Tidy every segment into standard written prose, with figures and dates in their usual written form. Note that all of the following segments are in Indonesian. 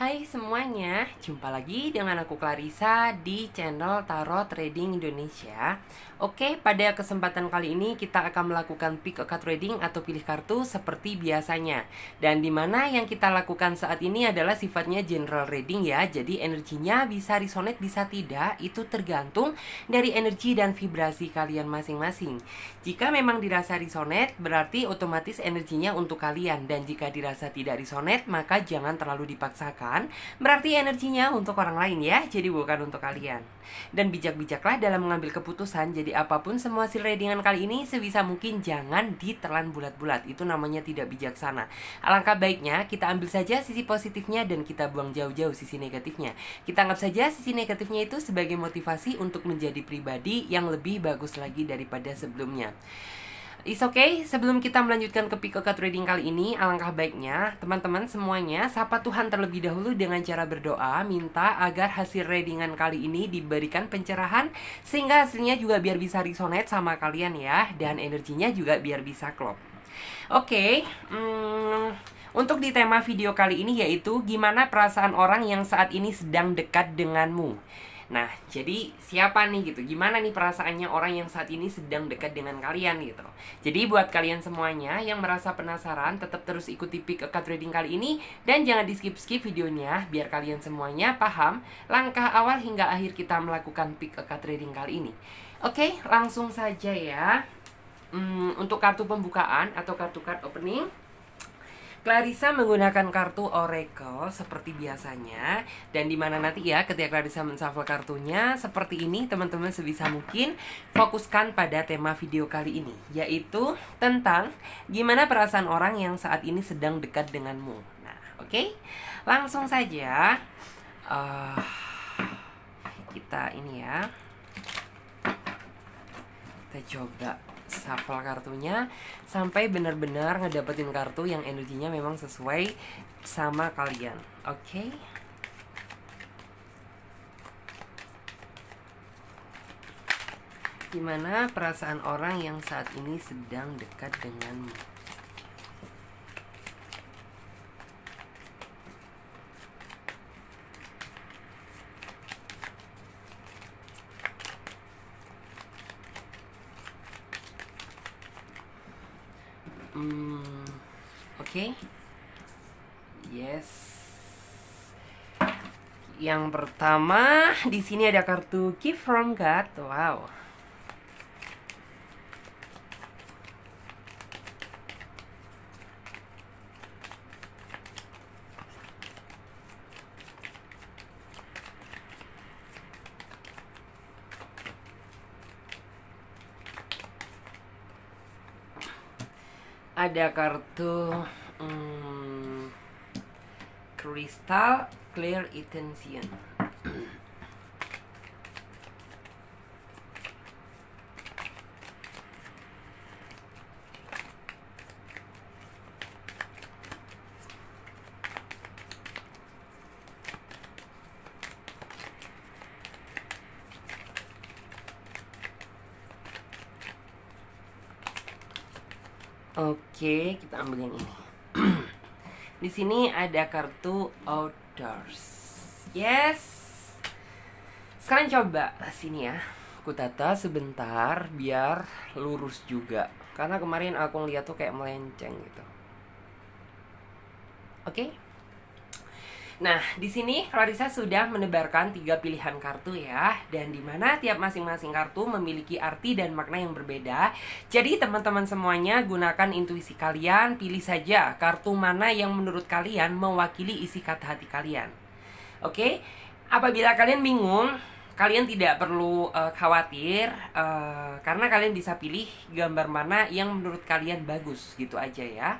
Hai semuanya, jumpa lagi dengan aku Clarissa di channel Tarot Trading Indonesia. Oke, pada kesempatan kali ini kita akan melakukan pick a card reading atau pilih kartu seperti biasanya. Dan dimana yang kita lakukan saat ini adalah sifatnya general reading ya. Jadi energinya bisa resonate, bisa tidak, itu tergantung dari energi dan vibrasi kalian masing-masing. Jika memang dirasa resonate, berarti otomatis energinya untuk kalian. Dan jika dirasa tidak resonate, maka jangan terlalu dipaksakan. Berarti energinya untuk orang lain ya, jadi bukan untuk kalian. Dan bijak-bijaklah dalam mengambil keputusan. Jadi apapun semua hasil readingan kali ini sebisa mungkin jangan ditelan bulat-bulat. Itu namanya tidak bijaksana. Alangkah baiknya kita ambil saja sisi positifnya dan kita buang jauh-jauh sisi negatifnya. Kita anggap saja sisi negatifnya itu sebagai motivasi untuk menjadi pribadi yang lebih bagus lagi daripada sebelumnya. It's okay, sebelum kita melanjutkan ke pick a card reading kali ini, alangkah baiknya teman-teman semuanya sapa Tuhan terlebih dahulu dengan cara berdoa, minta agar hasil readingan kali ini diberikan pencerahan sehingga hasilnya juga biar bisa resonate sama kalian ya, dan energinya juga biar bisa klop. Oke, untuk di tema video kali ini yaitu gimana perasaan orang yang saat ini sedang dekat denganmu. Nah, jadi siapa nih gitu? Gimana nih perasaannya orang yang saat ini sedang dekat dengan kalian gitu? Jadi buat kalian semuanya yang merasa penasaran, tetap terus ikuti pick a card reading kali ini dan jangan di skip-skip videonya biar kalian semuanya paham langkah awal hingga akhir kita melakukan pick a card reading kali ini. Oke, langsung saja ya. Untuk kartu pembukaan atau kartu card opening, Clarissa menggunakan kartu Oracle seperti biasanya. Dan dimana nanti ya ketika Clarissa menshuffle kartunya seperti ini, teman-teman sebisa mungkin fokuskan pada tema video kali ini, yaitu tentang gimana perasaan orang yang saat ini sedang dekat denganmu. Nah, oke, langsung saja kita ini ya, kita coba shuffle kartunya sampai benar-benar ngedapetin kartu yang energinya memang sesuai sama kalian. Oke. Gimana perasaan orang yang saat ini sedang dekat denganmu? Oke. Yes. Yang pertama di sini ada kartu Gift from God. Wow. Ada kartu Crystal Clear Intention. Oke, kita ambil yang ini. Di sini ada kartu Outdoors. Yes. Sekarang coba sini ya. Aku tata sebentar biar lurus juga. Karena kemarin aku ngeliat tuh kayak melenceng gitu. Oke. Nah, di sini Clarissa sudah menebarkan 3 pilihan kartu ya, dan dimana tiap masing-masing kartu memiliki arti dan makna yang berbeda. Jadi teman-teman semuanya gunakan intuisi kalian, pilih saja kartu mana yang menurut kalian mewakili isi kata hati kalian. Oke, apabila kalian bingung, kalian tidak perlu khawatir, karena kalian bisa pilih gambar mana yang menurut kalian bagus, gitu aja ya.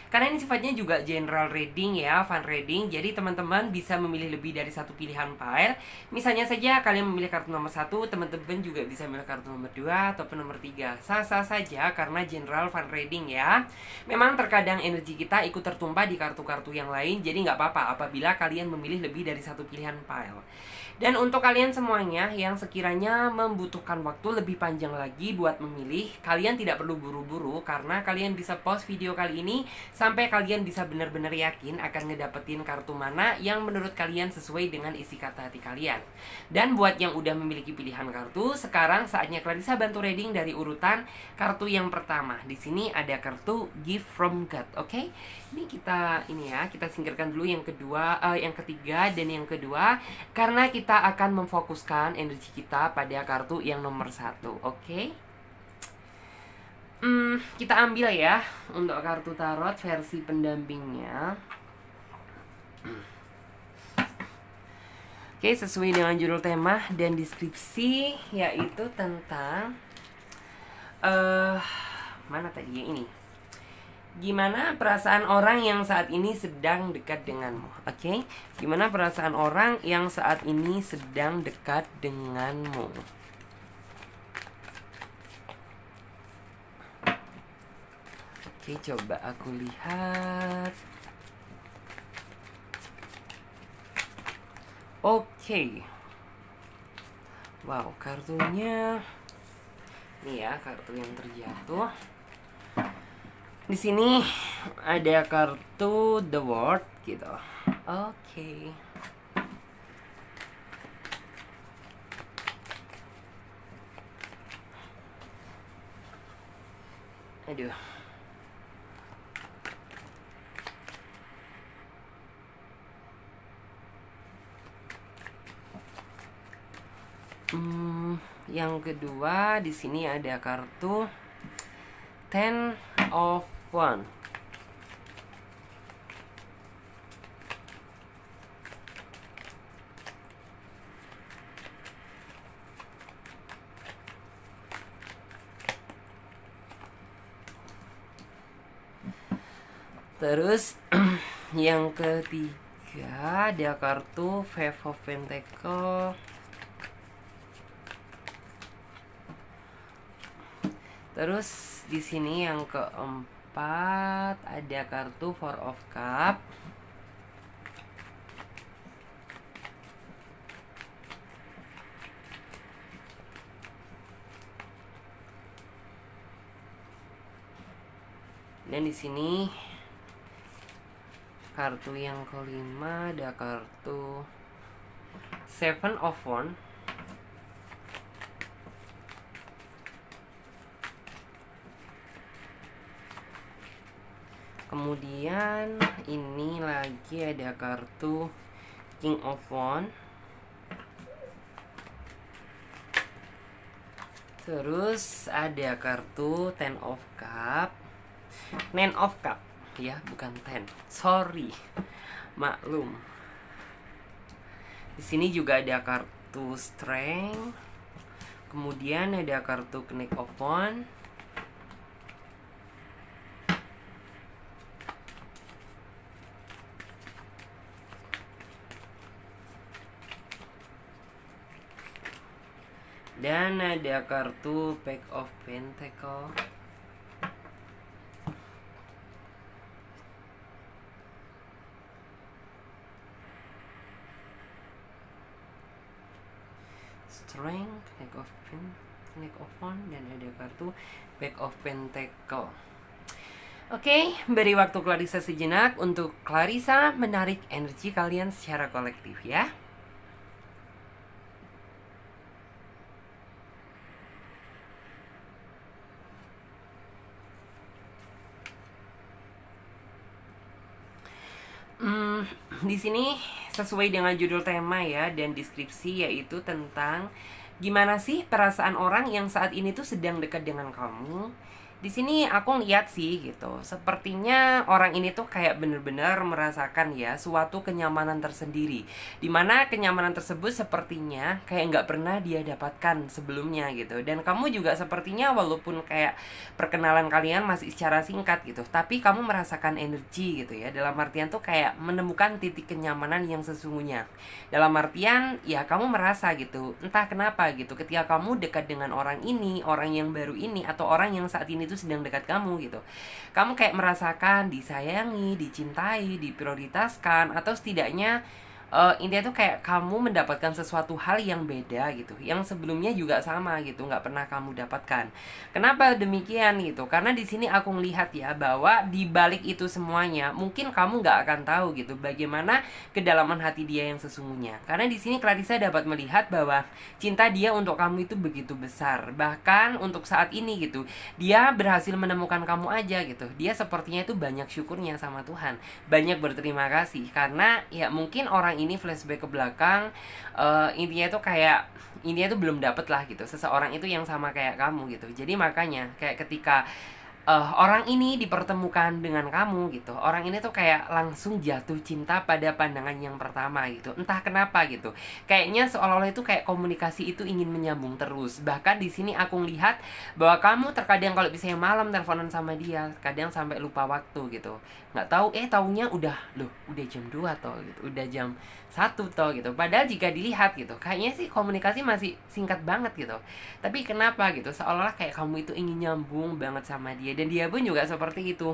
Karena ini sifatnya juga general reading ya, fun reading. Jadi teman-teman bisa memilih lebih dari satu pilihan pile. Misalnya saja kalian memilih kartu nomor 1, teman-teman juga bisa memilih kartu nomor 2 ataupun nomor 3. Sah-sah saja karena general fun reading ya. Memang terkadang energi kita ikut tertumpah di kartu-kartu yang lain. Jadi nggak apa-apa apabila kalian memilih lebih dari satu pilihan pile. Dan untuk kalian semuanya yang sekiranya membutuhkan waktu lebih panjang lagi buat memilih, kalian tidak perlu buru-buru karena kalian bisa pause video kali ini sampai kalian bisa benar-benar yakin akan ngedapetin kartu mana yang menurut kalian sesuai dengan isi kata hati kalian. Dan buat yang udah memiliki pilihan kartu, sekarang saatnya Clarissa bantu reading dari urutan kartu yang pertama. Di sini ada kartu Gift from God, oke? Ini kita singkirkan dulu yang kedua, yang ketiga dan yang kedua, karena kita akan memfokuskan energi kita pada kartu yang nomor 1, oke? Kita ambil ya untuk kartu tarot versi pendampingnya. Oke, sesuai dengan judul tema dan deskripsi, yaitu tentang mana tadi ya ini? Gimana perasaan orang yang saat ini sedang dekat denganmu? Oke, gimana perasaan orang yang saat ini sedang dekat denganmu? Oke, coba aku lihat. Oke. Wow, kartunya ini ya, kartu yang terjatuh. Di sini ada kartu The World gitu. Oke. Aduh. Yang kedua di sini ada kartu Ten of Wands. Terus yang ketiga ada kartu Five of Pentacles. Terus di sini yang keempat ada kartu Four of Cups. Dan di sini kartu yang kelima ada kartu Seven of Wands. Kemudian ini lagi ada kartu King of Wands. Terus ada kartu Ten of Cup, Nine of Cup ya, bukan ten. Sorry, maklum. Di sini juga ada kartu Strength. Kemudian ada kartu Knight of Wands. Dan ada kartu Pack of Pentacles. Strength, Knight of Wands, dan ada kartu Pack of Pentacles. Oke, beri waktu Clarissa sejenak untuk Clarissa menarik energi kalian secara kolektif ya. Di sini sesuai dengan judul tema ya dan deskripsi, yaitu tentang gimana sih perasaan orang yang saat ini tuh sedang dekat dengan kamu. Di sini aku lihat sih gitu, sepertinya orang ini tuh kayak bener-bener merasakan ya suatu kenyamanan tersendiri, dimana kenyamanan tersebut sepertinya kayak nggak pernah dia dapatkan sebelumnya gitu. Dan kamu juga sepertinya walaupun kayak perkenalan kalian masih secara singkat gitu, tapi kamu merasakan energi gitu ya, dalam artian tuh kayak menemukan titik kenyamanan yang sesungguhnya. Dalam artian ya kamu merasa gitu, entah kenapa gitu, ketika kamu dekat dengan orang ini, orang yang baru ini, atau orang yang saat ini itu sedang dekat kamu gitu, kamu kayak merasakan disayangi, dicintai, diprioritaskan, atau setidaknya intinya tuh kayak kamu mendapatkan sesuatu hal yang beda gitu, yang sebelumnya juga sama gitu, nggak pernah kamu dapatkan. Kenapa demikian gitu? Karena di sini aku melihat ya bahwa di balik itu semuanya mungkin kamu nggak akan tahu gitu bagaimana kedalaman hati dia yang sesungguhnya. Karena di sini Clarissa dapat melihat bahwa cinta dia untuk kamu itu begitu besar, bahkan untuk saat ini gitu dia berhasil menemukan kamu aja gitu. Dia sepertinya itu banyak syukurnya sama Tuhan, banyak berterima kasih karena ya mungkin orang ini flashback ke belakang, intinya tuh kayak intinya tuh belum dapet lah gitu seseorang itu yang sama kayak kamu gitu. Jadi makanya kayak ketika orang ini dipertemukan dengan kamu gitu, orang ini tuh kayak langsung jatuh cinta pada pandangan yang pertama gitu, entah kenapa gitu. Kayaknya seolah-olah itu kayak komunikasi itu ingin menyambung terus. Bahkan di sini aku lihat bahwa kamu terkadang kalau misalnya malam teleponan sama dia, kadang sampai lupa waktu gitu, nggak tahu taunya udah jam 2 toh gitu, udah jam 1 toh gitu. Padahal jika dilihat gitu kayaknya sih komunikasi masih singkat banget gitu, tapi kenapa gitu seolah-olah kayak kamu itu ingin nyambung banget sama dia, dan dia pun juga seperti itu.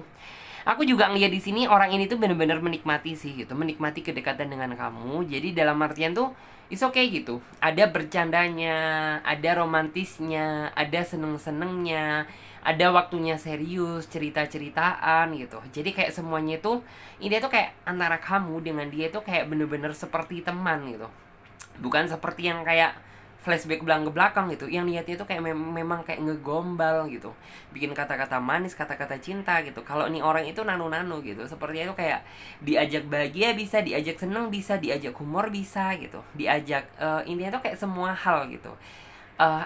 Aku juga ngeliat di sini orang ini tuh bener-bener menikmati sih gitu, menikmati kedekatan dengan kamu. Jadi dalam artian tuh it's okay gitu, ada bercandanya, ada romantisnya, ada seneng-senengnya, ada waktunya serius, cerita-ceritaan gitu. Jadi kayak semuanya itu ini tuh kayak antara kamu dengan dia tuh kayak bener-bener seperti teman gitu, bukan seperti yang kayak flashback ke belakang gitu, yang niatnya itu kayak memang kayak ngegombal gitu, bikin kata-kata manis, kata-kata cinta gitu. Kalau nih orang itu nano-nano gitu, sepertinya itu kayak diajak bahagia bisa, diajak seneng bisa, diajak humor bisa gitu, diajak intinya tuh kayak semua hal gitu.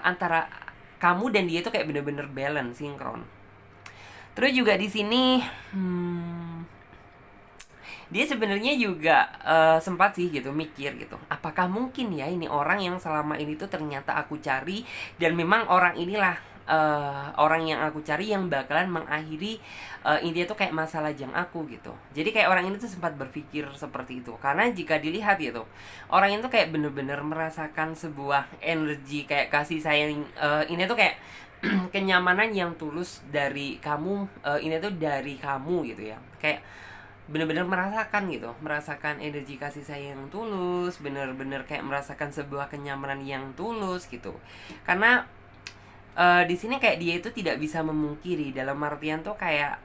Antara kamu dan dia tuh kayak bener-bener balance, sinkron. Terus juga di sini dia sebenarnya juga sempat sih gitu mikir gitu, apakah mungkin ya ini orang yang selama ini tuh ternyata aku cari, dan memang orang inilah orang yang aku cari yang bakalan mengakhiri intinya tuh kayak masa lajang aku gitu. Jadi kayak orang ini tuh sempat berpikir seperti itu, karena jika dilihat gitu orang itu kayak bener-bener merasakan sebuah energi kayak kasih sayang, ini tuh kayak kenyamanan yang tulus dari kamu, ini tuh dari kamu gitu ya, kayak bener-bener merasakan gitu, merasakan energi kasih sayang yang tulus, bener-bener kayak merasakan sebuah kenyamanan yang tulus gitu. Karena di sini kayak dia itu tidak bisa memungkiri, dalam artian tuh kayak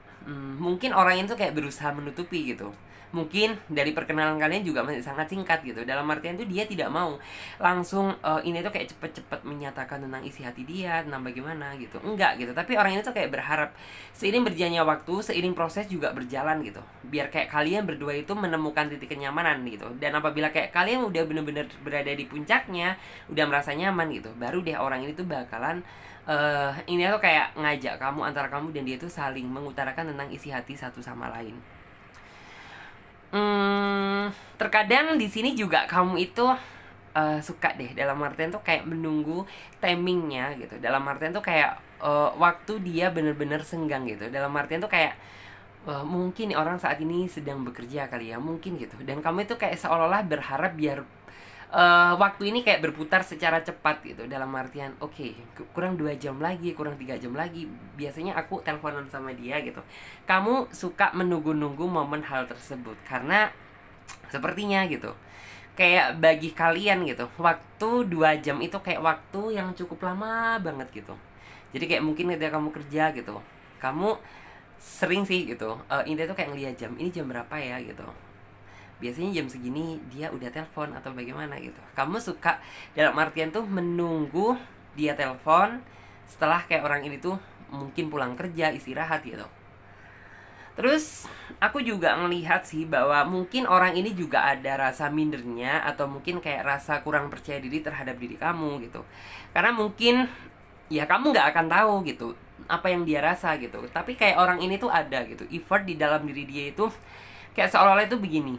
mungkin orang itu kayak berusaha menutupi gitu. Mungkin dari perkenalan kalian juga masih sangat singkat gitu, dalam artian tuh dia tidak mau langsung ini tuh kayak cepet-cepet menyatakan tentang isi hati dia, tentang bagaimana gitu, enggak gitu. Tapi orang ini tuh kayak berharap seiring berjalannya waktu, seiring proses juga berjalan gitu, biar kayak kalian berdua itu menemukan titik kenyamanan gitu. Dan apabila kayak kalian udah bener-bener berada di puncaknya, udah merasa nyaman gitu, baru deh orang ini tuh bakalan ini tuh kayak ngajak kamu, antara kamu dan dia tuh saling mengutarakan tentang isi hati satu sama lain. Terkadang di sini juga kamu itu suka deh, dalam artian tuh kayak menunggu timingnya gitu, dalam artian tuh kayak waktu dia bener-bener senggang gitu, dalam artian tuh kayak mungkin nih orang saat ini sedang bekerja kali ya, mungkin gitu, dan kamu itu kayak seolah-olah berharap biar waktu ini kayak berputar secara cepat gitu, dalam artian oke, kurang 2 jam lagi, kurang 3 jam lagi biasanya aku teleponan sama dia gitu. Kamu suka menunggu-nunggu momen hal tersebut karena sepertinya gitu kayak bagi kalian gitu, waktu 2 jam itu kayak waktu yang cukup lama banget gitu. Jadi kayak mungkin ketika kamu kerja gitu, kamu sering sih gitu intinya tuh kayak ngeliat jam, ini jam berapa ya gitu, biasanya jam segini dia udah telepon atau bagaimana gitu. Kamu suka dalam artian tuh menunggu dia telepon setelah kayak orang ini tuh mungkin pulang kerja, istirahat gitu. Terus aku juga ngelihat sih bahwa mungkin orang ini juga ada rasa mindernya, atau mungkin kayak rasa kurang percaya diri terhadap diri kamu gitu. Karena mungkin ya kamu nggak akan tahu gitu apa yang dia rasa gitu. Tapi kayak orang ini tuh ada gitu, effort di dalam diri dia itu kayak seolah-olah itu begini.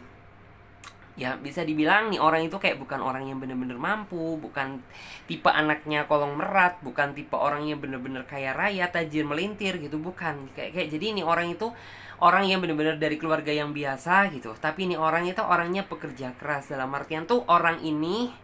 Ya bisa dibilang nih orang itu kayak bukan orang yang bener-bener mampu, bukan tipe anaknya kolong merat, bukan tipe orang yang bener-bener kaya raya, tajir melintir gitu, bukan. Kayak jadi ini orang itu orang yang bener-bener dari keluarga yang biasa gitu. Tapi ini orang itu orangnya pekerja keras, dalam artian tuh orang ini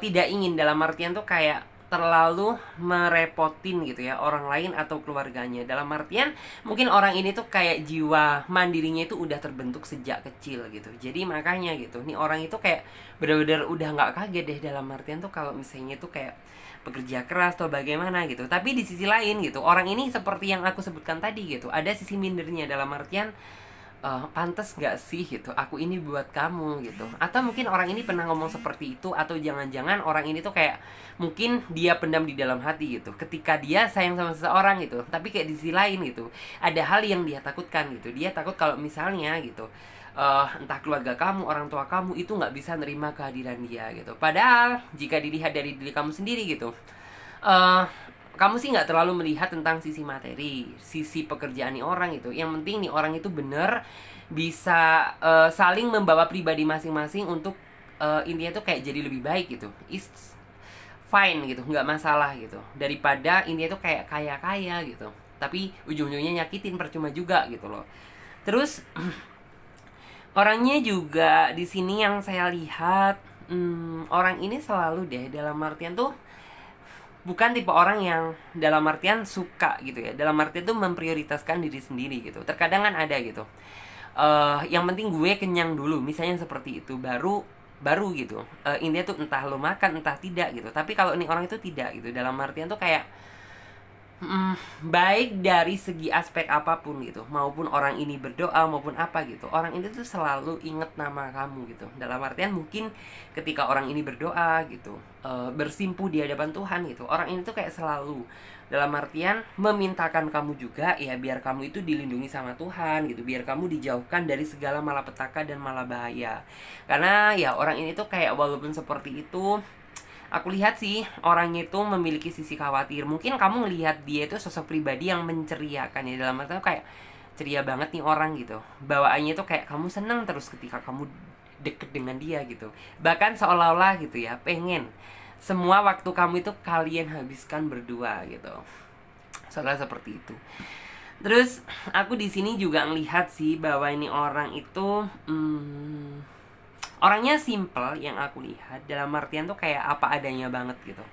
tidak ingin, dalam artian tuh kayak terlalu merepotin gitu ya orang lain atau keluarganya. Dalam artian mungkin orang ini tuh kayak jiwa mandirinya itu udah terbentuk sejak kecil gitu. Jadi makanya gitu, nih orang itu kayak benar-benar udah nggak kaget deh dalam artian tuh kalau misalnya tuh kayak pekerja keras atau bagaimana gitu. Tapi di sisi lain gitu, orang ini seperti yang aku sebutkan tadi gitu, ada sisi mindernya dalam artian pantas gak sih gitu aku ini buat kamu gitu. Atau mungkin orang ini pernah ngomong seperti itu, atau jangan-jangan orang ini tuh kayak mungkin dia pendam di dalam hati gitu ketika dia sayang sama seseorang gitu, tapi kayak di sisi lain gitu ada hal yang dia takutkan gitu. Dia takut kalau misalnya gitu entah keluarga kamu, orang tua kamu itu nggak bisa nerima kehadiran dia gitu. Padahal jika dilihat dari diri kamu sendiri gitu, eh kamu sih nggak terlalu melihat tentang sisi materi, sisi pekerjaan nih orang itu. Yang penting nih orang itu bener bisa saling membawa pribadi masing-masing untuk intinya tuh kayak jadi lebih baik gitu. Is fine gitu, nggak masalah gitu. Daripada intinya tuh kayak kaya-kaya gitu, tapi ujung-ujungnya nyakitin, percuma juga gitu loh. Terus orangnya juga di sini yang saya lihat, orang ini selalu deh dalam artian tuh bukan tipe orang yang dalam artian suka gitu ya, dalam artian tuh memprioritaskan diri sendiri gitu. Terkadang kan ada gitu, yang penting gue kenyang dulu misalnya seperti itu, baru baru gitu. Intinya tuh entah lo makan entah tidak gitu. Tapi kalau ini orang itu tidak gitu, dalam artian tuh kayak baik dari segi aspek apapun gitu, maupun orang ini berdoa maupun apa gitu, orang ini tuh selalu inget nama kamu gitu. Dalam artian mungkin ketika orang ini berdoa gitu, bersimpuh di hadapan Tuhan gitu, orang ini tuh kayak selalu dalam artian memintakan kamu juga ya, biar kamu itu dilindungi sama Tuhan gitu, biar kamu dijauhkan dari segala malapetaka dan malabahaya. Karena ya orang ini tuh kayak walaupun seperti itu, aku lihat sih orangnya itu memiliki sisi khawatir. Mungkin kamu ngelihat dia itu sosok pribadi yang menceriakan ya, dalam artian kayak ceria banget nih orang gitu. Bawaannya itu kayak kamu seneng terus ketika kamu deket dengan dia gitu. Bahkan seolah-olah gitu ya, pengen semua waktu kamu itu kalian habiskan berdua gitu. Soalnya seperti itu. Terus aku di sini juga ngelihat sih bahwa ini orang itu orangnya simple yang aku lihat, dalam artian tuh kayak apa adanya banget gitu.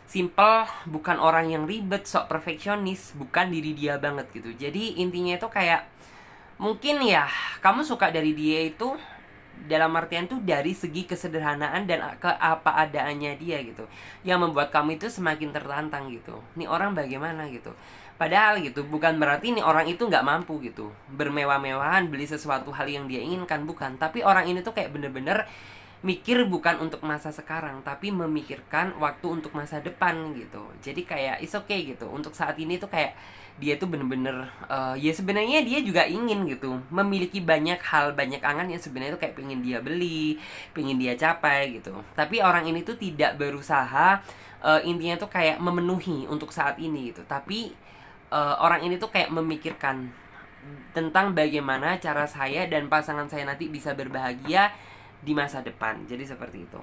Simple, bukan orang yang ribet, sok perfeksionis, bukan diri dia banget gitu. Jadi intinya itu kayak mungkin ya kamu suka dari dia itu dalam artian tuh dari segi kesederhanaan dan ke apa adaannya dia gitu, yang membuat kamu itu semakin tertantang gitu. Nih orang bagaimana gitu. Padahal gitu bukan berarti nih orang itu nggak mampu gitu bermewah-mewahan beli sesuatu hal yang dia inginkan, bukan. Tapi orang ini tuh kayak bener-bener mikir bukan untuk masa sekarang, tapi memikirkan waktu untuk masa depan gitu. Jadi kayak it's okay gitu. Untuk saat ini tuh kayak dia tuh bener-bener ya sebenarnya dia juga ingin gitu memiliki banyak hal, banyak angan yang sebenarnya tuh kayak pengen dia beli, pengen dia capai gitu. Tapi orang ini tuh tidak berusaha intinya tuh kayak memenuhi untuk saat ini gitu. Tapi orang ini tuh kayak memikirkan tentang bagaimana cara saya dan pasangan saya nanti bisa berbahagia di masa depan. Jadi seperti itu.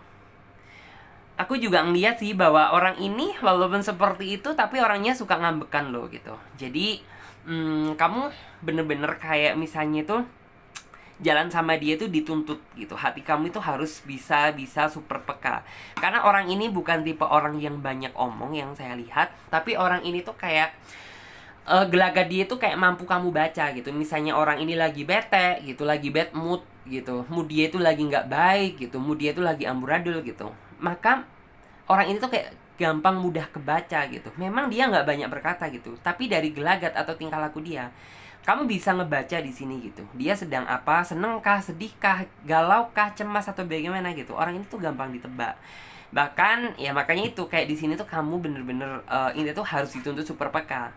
Aku juga ngeliat sih bahwa orang ini walaupun seperti itu tapi orangnya suka ngambekan loh gitu. Jadi kamu bener-bener kayak misalnya tuh jalan sama dia tuh dituntut gitu. Hati kamu itu harus bisa super peka. Karena orang ini bukan tipe orang yang banyak omong yang saya lihat, tapi orang ini tuh kayak gelagat dia tuh kayak mampu kamu baca gitu. Misalnya orang ini lagi bete gitu, lagi bad mood gitu, mood dia itu lagi nggak baik gitu, mood dia itu lagi amburadul gitu, maka orang ini tuh kayak gampang mudah kebaca gitu. Memang dia nggak banyak berkata gitu, tapi dari gelagat atau tingkah laku dia, kamu bisa ngebaca di sini gitu. Dia sedang apa, senengkah, sedihkah, galaukah, cemas atau bagaimana gitu. Orang ini tuh gampang ditebak. Bahkan ya makanya itu kayak di sini tuh kamu bener-bener ini tuh harus dituntut super peka.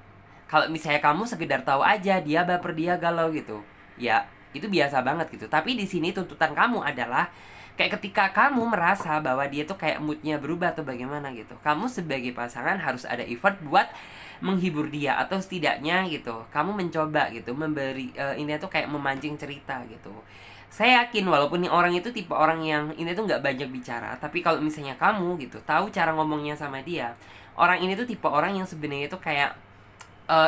Kalau misalnya kamu sekedar tahu aja dia baper, dia galau gitu, ya itu biasa banget gitu. Tapi di sini tuntutan kamu adalah kayak ketika kamu merasa bahwa dia tuh kayak moodnya berubah atau bagaimana gitu, kamu sebagai pasangan harus ada effort buat menghibur dia, atau setidaknya gitu kamu mencoba gitu memberi ini tuh kayak memancing cerita gitu. Saya yakin walaupun nih orang itu tipe orang yang ini tuh nggak banyak bicara, tapi kalau misalnya kamu gitu tahu cara ngomongnya sama dia, orang ini tuh tipe orang yang sebenarnya tuh kayak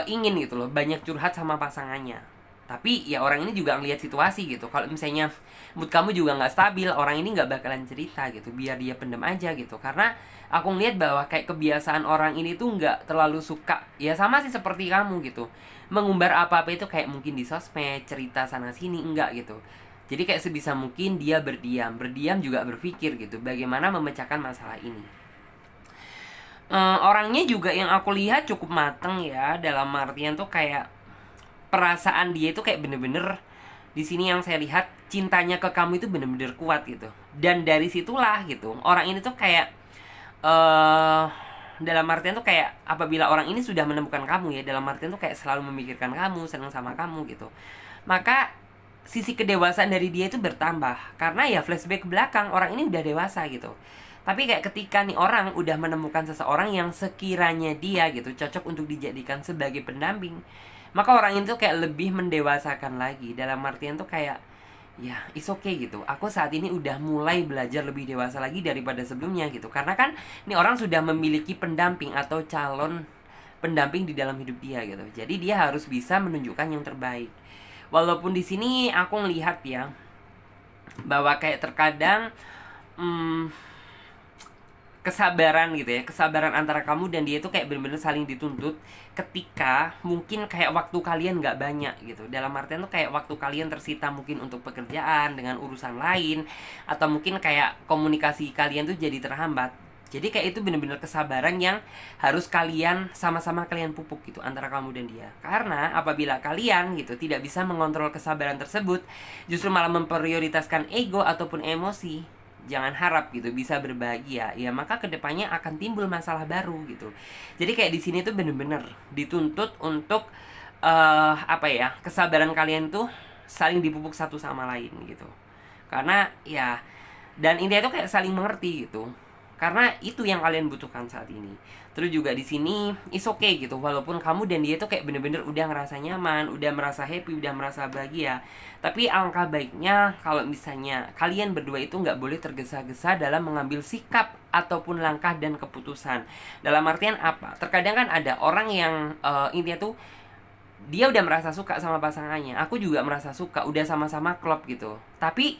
ingin gitu loh banyak curhat sama pasangannya. Tapi ya orang ini juga ngelihat situasi gitu. Kalau misalnya mood kamu juga nggak stabil, orang ini nggak bakalan cerita gitu, biar dia pendem aja gitu. Karena aku ngelihat bahwa kayak kebiasaan orang ini tuh nggak terlalu suka, ya sama sih seperti kamu gitu, mengumbar apa-apa itu kayak mungkin di sosmed, cerita sana sini, enggak gitu. Jadi kayak sebisa mungkin dia berdiam juga berpikir gitu, bagaimana memecahkan masalah ini. Orangnya juga yang aku lihat cukup mateng ya, dalam artian tuh kayak perasaan dia itu kayak bener-bener, di sini yang saya lihat cintanya ke kamu itu bener-bener kuat gitu. Dan dari situlah gitu, orang ini tuh kayak dalam artian tuh kayak apabila orang ini sudah menemukan kamu ya, dalam artian tuh kayak selalu memikirkan kamu, senang sama kamu gitu, maka sisi kedewasaan dari dia itu bertambah. Karena ya flashback ke belakang, orang ini udah dewasa gitu. Tapi kayak ketika nih orang udah menemukan seseorang yang sekiranya dia gitu cocok untuk dijadikan sebagai pendamping, maka orang itu kayak lebih mendewasakan lagi. Dalam artian tuh kayak, ya it's okay gitu, aku saat ini udah mulai belajar lebih dewasa lagi daripada sebelumnya gitu. Karena kan ini orang sudah memiliki pendamping atau calon pendamping di dalam hidup dia gitu. Jadi dia harus bisa menunjukkan yang terbaik. Walaupun di sini aku ngelihat ya, bahwa kayak terkadang kesabaran gitu ya, kesabaran antara kamu dan dia itu kayak bener-bener saling dituntut ketika mungkin kayak waktu kalian nggak banyak gitu. Dalam artian tuh kayak waktu kalian tersita mungkin untuk pekerjaan dengan urusan lain, atau mungkin kayak komunikasi kalian tuh jadi terhambat. Jadi kayak itu bener-bener kesabaran yang harus kalian sama-sama kalian pupuk gitu antara kamu dan dia. Karena apabila kalian gitu tidak bisa mengontrol kesabaran tersebut, justru malah memprioritaskan ego ataupun emosi, jangan harap gitu bisa berbahagia ya, maka kedepannya akan timbul masalah baru gitu. Jadi kayak di sini tuh bener-bener dituntut untuk apa ya, kesabaran kalian tuh saling dipupuk satu sama lain gitu. Karena ya, dan intinya tuh kayak saling mengerti gitu, karena itu yang kalian butuhkan saat ini. Terus juga di sini is okay gitu, walaupun kamu dan dia tuh kayak bener-bener udah ngerasa nyaman, udah merasa happy, udah merasa bahagia. Tapi alangkah baiknya kalau misalnya kalian berdua itu nggak boleh tergesa-gesa dalam mengambil sikap ataupun langkah dan keputusan. Dalam artian apa? Terkadang kan ada orang yang intinya tuh dia udah merasa suka sama pasangannya, aku juga merasa suka, udah sama-sama klop gitu. Tapi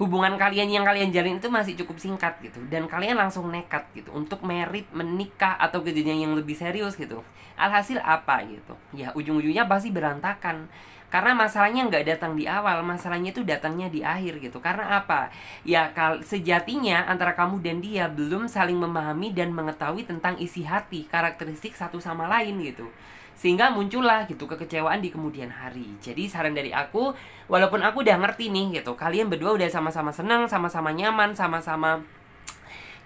hubungan kalian yang kalian jalin itu masih cukup singkat gitu, dan kalian langsung nekat gitu untuk merit, menikah atau ke jenjang yang lebih serius gitu. Alhasil apa gitu? Ya ujung-ujungnya pasti berantakan. Karena masalahnya nggak datang di awal, masalahnya itu datangnya di akhir gitu. Karena apa? Ya sejatinya antara kamu dan dia belum saling memahami dan mengetahui tentang isi hati, karakteristik satu sama lain gitu. Sehingga muncullah gitu kekecewaan di kemudian hari. Jadi saran dari aku, walaupun aku udah ngerti nih gitu, kalian berdua udah sama-sama senang, sama-sama nyaman, sama-sama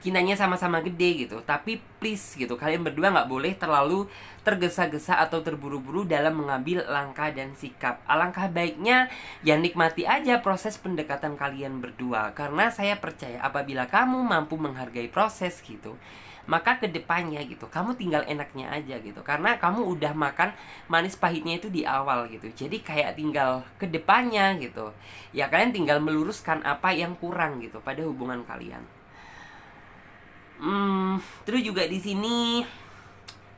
cintanya sama-sama gede gitu, tapi please gitu, kalian berdua nggak boleh terlalu tergesa-gesa atau terburu-buru dalam mengambil langkah dan sikap. Alangkah baiknya ya nikmati aja proses pendekatan kalian berdua. Karena saya percaya apabila kamu mampu menghargai proses gitu, maka kedepannya gitu kamu tinggal enaknya aja gitu. Karena kamu udah makan manis pahitnya itu di awal gitu. Jadi kayak tinggal kedepannya gitu, ya kalian tinggal meluruskan apa yang kurang gitu pada hubungan kalian. Terus juga di sini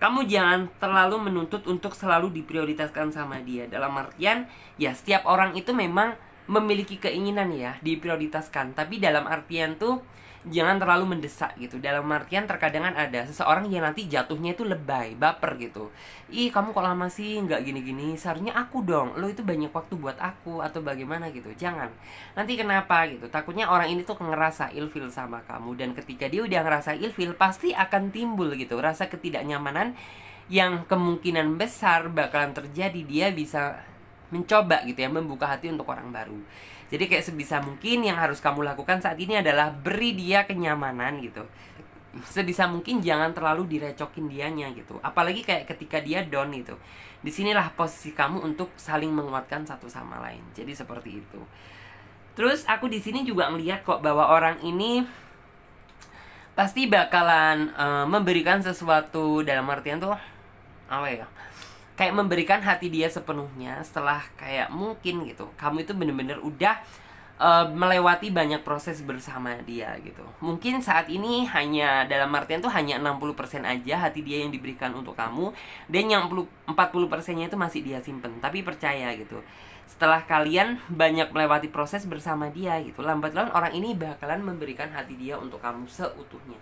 kamu jangan terlalu menuntut untuk selalu diprioritaskan sama dia. Dalam artian ya setiap orang itu memang memiliki keinginan ya diprioritaskan, tapi dalam artian tuh jangan terlalu mendesak gitu. Dalam artian terkadang ada seseorang yang nanti jatuhnya itu lebay, baper gitu. Ih kamu kok lama sih nggak gini-gini, seharusnya aku dong, lo itu banyak waktu buat aku, atau bagaimana gitu. Jangan, nanti kenapa gitu, takutnya orang ini tuh ngerasa ilfil sama kamu. Dan ketika dia udah ngerasa ilfil, pasti akan timbul gitu rasa ketidaknyamanan yang kemungkinan besar bakalan terjadi. Dia bisa mencoba gitu ya, membuka hati untuk orang baru. Jadi kayak sebisa mungkin yang harus kamu lakukan saat ini adalah beri dia kenyamanan gitu. Sebisa mungkin jangan terlalu direcokin dianya gitu. Apalagi kayak ketika dia down gitu. Disinilah posisi kamu untuk saling menguatkan satu sama lain. Jadi seperti itu. Terus aku di sini juga ngeliat kok bahwa orang ini pasti bakalan memberikan sesuatu, dalam artian tuh apa ya, kayak memberikan hati dia sepenuhnya setelah kayak mungkin gitu kamu itu bener-bener udah melewati banyak proses bersama dia gitu. Mungkin saat ini hanya dalam artian tuh hanya 60% aja hati dia yang diberikan untuk kamu, dan yang 40%-nya itu masih dia simpen. Tapi percaya gitu, setelah kalian banyak melewati proses bersama dia gitu, lambat laun orang ini bakalan memberikan hati dia untuk kamu seutuhnya.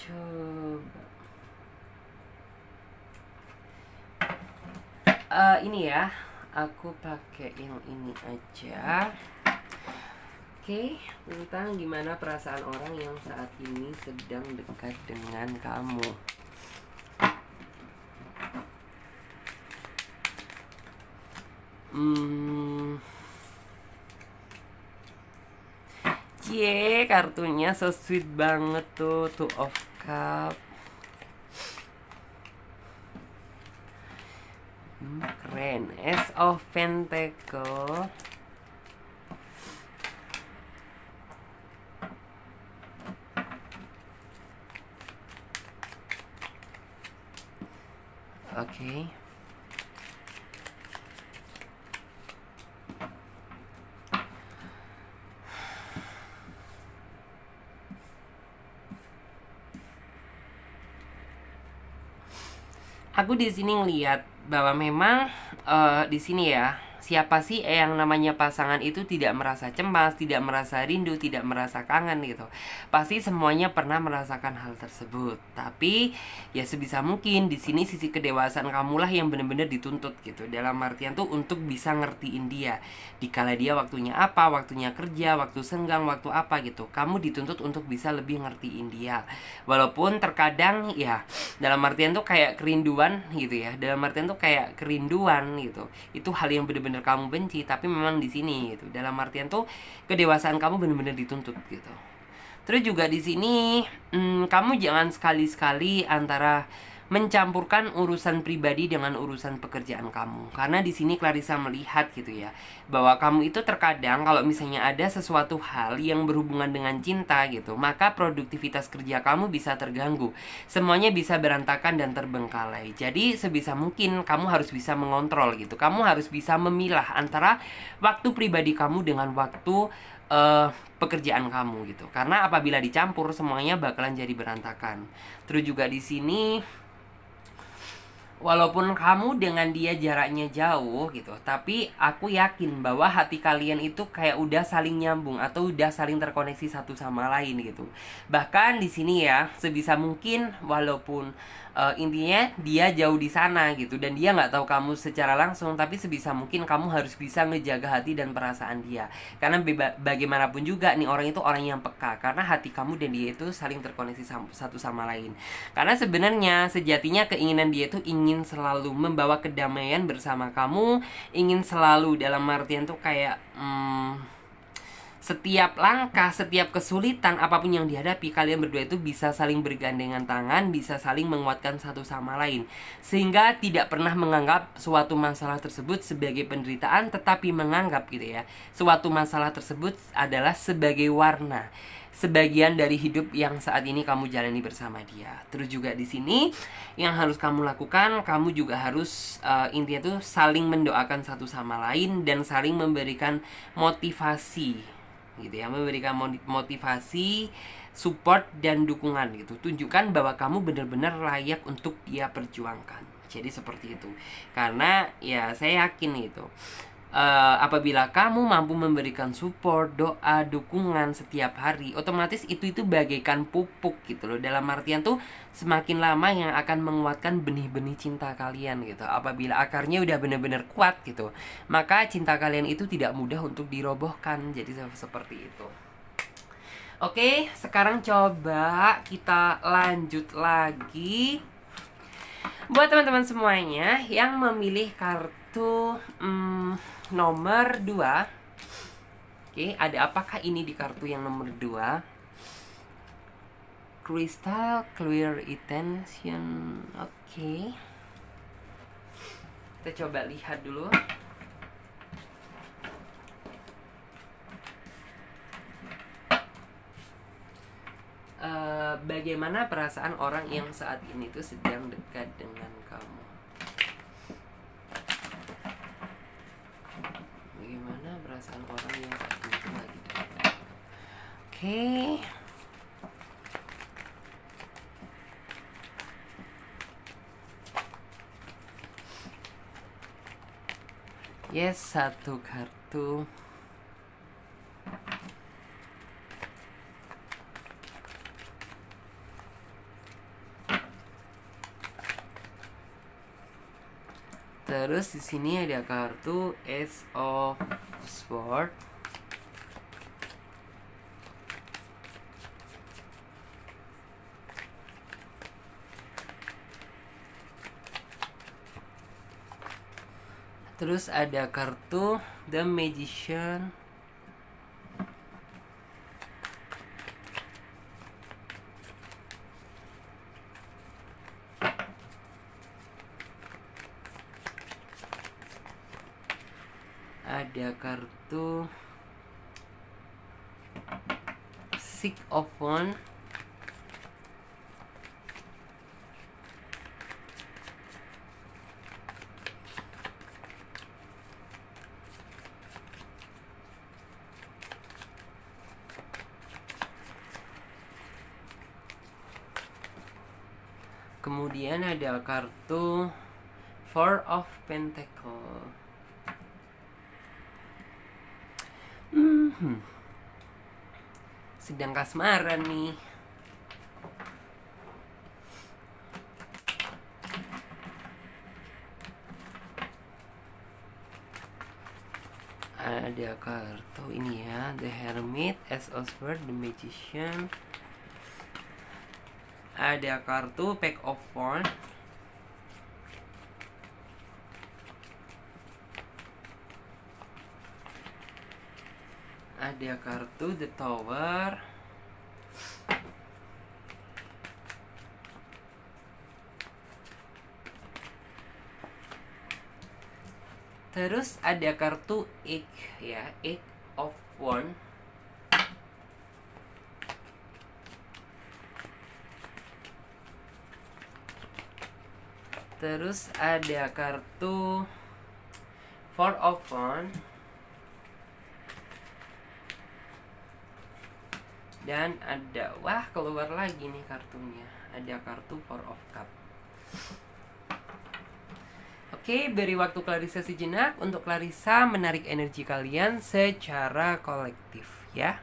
Coba ini ya, aku pakai yang ini aja. Oke, tentang gimana perasaan orang yang saat ini sedang dekat dengan kamu. Kartunya so sweet banget tuh, Two of Cup. Keren. Ace of Pentacle. Oke. Aku di sini ngelihat bahwa memang di sini ya, siapa sih yang namanya pasangan itu tidak merasa cemas, tidak merasa rindu, tidak merasa kangen gitu. Pasti semuanya pernah merasakan hal tersebut. Tapi ya sebisa mungkin di sini sisi kedewasaan kamulah yang benar-benar dituntut gitu. Dalam artian tuh untuk bisa ngertiin dia. Dikala dia waktunya apa, waktunya kerja, waktu senggang, waktu apa gitu. Kamu dituntut untuk bisa lebih ngertiin dia. Walaupun terkadang ya dalam artian tuh kayak kerinduan gitu ya. Dalam artian tuh kayak kerinduan gitu. Itu hal yang benar-benar kamu benci, tapi memang di sini gitu. Dalam artian tuh kedewasaan kamu benar-benar dituntut gitu. Terus juga di sini kamu jangan sekali-sekali antara mencampurkan urusan pribadi dengan urusan pekerjaan kamu. Karena di sini Clarissa melihat gitu ya, bahwa kamu itu terkadang kalau misalnya ada sesuatu hal yang berhubungan dengan cinta gitu, maka produktivitas kerja kamu bisa terganggu. Semuanya bisa berantakan dan terbengkalai. Jadi sebisa mungkin kamu harus bisa mengontrol gitu. Kamu harus bisa memilah antara waktu pribadi kamu dengan waktu pekerjaan kamu gitu. Karena apabila dicampur semuanya bakalan jadi berantakan. Terus juga di sini walaupun kamu dengan dia jaraknya jauh gitu, tapi aku yakin bahwa hati kalian itu kayak udah saling nyambung atau udah saling terkoneksi satu sama lain gitu. Bahkan di sini ya, sebisa mungkin walaupun intinya dia jauh di sana gitu dan dia nggak tahu kamu secara langsung, tapi sebisa mungkin kamu harus bisa ngejaga hati dan perasaan dia. Karena bagaimanapun juga nih orang itu orang yang peka, karena hati kamu dan dia itu saling terkoneksi satu sama lain. Karena sebenarnya sejatinya keinginan dia itu ingin selalu membawa kedamaian bersama kamu, ingin selalu dalam artian tuh kayak setiap langkah, setiap kesulitan apapun yang dihadapi, kalian berdua itu bisa saling bergandengan tangan, bisa saling menguatkan satu sama lain. Sehingga tidak pernah menganggap suatu masalah tersebut sebagai penderitaan, tetapi menganggap gitu ya, suatu masalah tersebut adalah sebagai warna, sebagian dari hidup yang saat ini kamu jalani bersama dia. Terus juga di sini yang harus kamu lakukan, kamu juga harus intinya tuh saling mendoakan satu sama lain dan saling memberikan motivasi gitu ya, memberikan motivasi, support dan dukungan gitu. Tunjukkan bahwa kamu benar-benar layak untuk dia perjuangkan. Jadi seperti itu. Karena ya saya yakin itu apabila kamu mampu memberikan support, doa, dukungan setiap hari, otomatis itu bagaikan pupuk gitu loh. Dalam artian tuh semakin lama yang akan menguatkan benih-benih cinta kalian gitu. Apabila akarnya udah benar-benar kuat gitu, maka cinta kalian itu tidak mudah untuk dirobohkan. Jadi seperti itu. Oke, sekarang coba kita lanjut lagi. Buat teman-teman semuanya yang memilih kartu nomor 2. Oke, ada apakah ini di kartu yang nomor 2? Crystal Clear Intention. Oke. Kita coba lihat dulu. Bagaimana perasaan orang yang saat ini tuh sedang dekat dengan kamu? Bagaimana perasaan orang yang saat ini Oke. Yes, satu kartu. Terus di sini ada kartu Ace of Swords. Terus ada kartu The Magician. Ada kartu Six of Wands. Kemudian ada kartu Four of Pentacles. Sedang kasmaran nih. Ada kartu ini ya, The Hermit, Ace of Swords, The Magician. Ada kartu Pack of Wands. Ada kartu The Tower. Terus ada kartu Eight ya, Eight of Wands. Terus ada kartu Four of Wands. Dan ada, wah keluar lagi nih kartunya. Ada kartu Four of Cups. Oke, beri waktu Clarissa sejenak untuk Clarissa menarik energi kalian secara kolektif ya.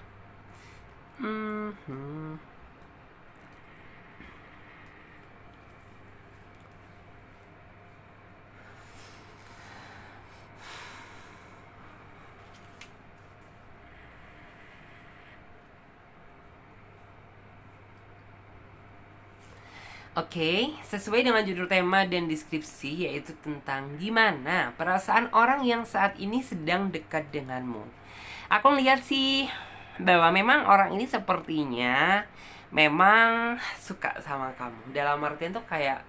Oke, sesuai dengan judul tema dan deskripsi, yaitu tentang gimana perasaan orang yang saat ini sedang dekat denganmu. Aku lihat sih bahwa memang orang ini sepertinya memang suka sama kamu. Dalam artian tuh kayak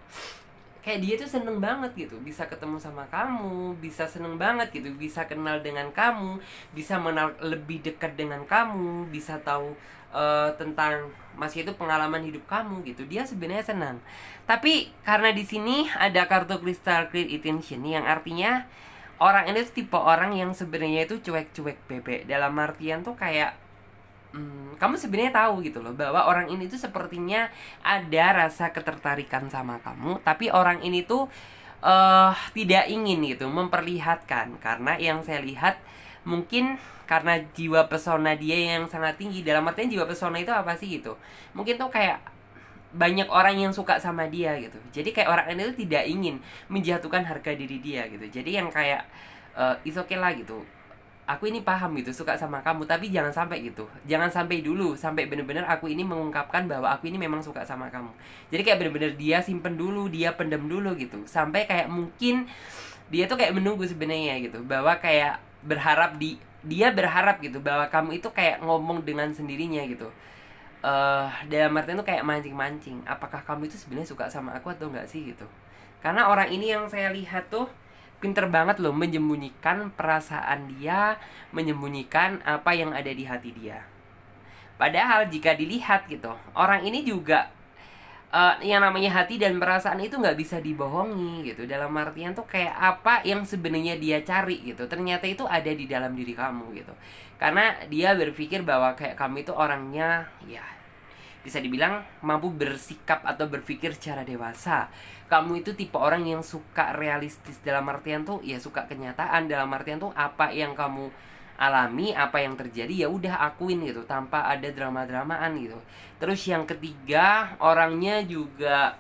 dia tuh seneng banget gitu bisa ketemu sama kamu, bisa seneng banget gitu bisa kenal dengan kamu, bisa mengenal lebih dekat dengan kamu, bisa tahu tentang masih itu pengalaman hidup kamu gitu. Dia sebenarnya senang. Tapi karena di sini ada kartu Crystal Clear Intention yang artinya orang ini tuh tipe orang yang sebenarnya itu cuek-cuek bebek. Dalam artian tuh kayak kamu sebenarnya tahu gitu loh bahwa orang ini tuh sepertinya ada rasa ketertarikan sama kamu, tapi orang ini tuh tidak ingin gitu memperlihatkan, karena yang saya lihat mungkin karena jiwa pesona dia yang sangat tinggi. Dalam artian jiwa pesona itu apa sih gitu, mungkin tuh kayak banyak orang yang suka sama dia gitu. Jadi kayak orang ini tuh tidak ingin menjatuhkan harga diri dia gitu. Jadi yang kayak it's okay lah gitu, aku ini paham gitu suka sama kamu, tapi jangan sampai gitu, jangan sampai dulu sampai bener-bener aku ini mengungkapkan bahwa aku ini memang suka sama kamu. Jadi kayak bener-bener dia simpen dulu, dia pendam dulu gitu, sampai kayak mungkin dia tuh kayak menunggu sebenarnya gitu, bahwa kayak berharap dia berharap gitu bahwa kamu itu kayak ngomong dengan sendirinya gitu. Dalam artian tuh kayak mancing-mancing, apakah kamu itu sebenarnya suka sama aku atau enggak sih gitu. Karena orang ini yang saya lihat tuh pinter banget loh menyembunyikan perasaan dia, menyembunyikan apa yang ada di hati dia. Padahal jika dilihat gitu, orang ini juga yang namanya hati dan perasaan itu nggak bisa dibohongi gitu. Dalam artian tuh kayak apa yang sebenarnya dia cari gitu, ternyata itu ada di dalam diri kamu gitu. Karena dia berpikir bahwa kayak kamu itu orangnya, ya bisa dibilang mampu bersikap atau berpikir secara dewasa. Kamu itu tipe orang yang suka realistis, dalam artian tuh ya suka kenyataan, dalam artian tuh apa yang kamu alami, apa yang terjadi ya udah akuin gitu tanpa ada drama-dramaan gitu. Terus yang ketiga, orangnya juga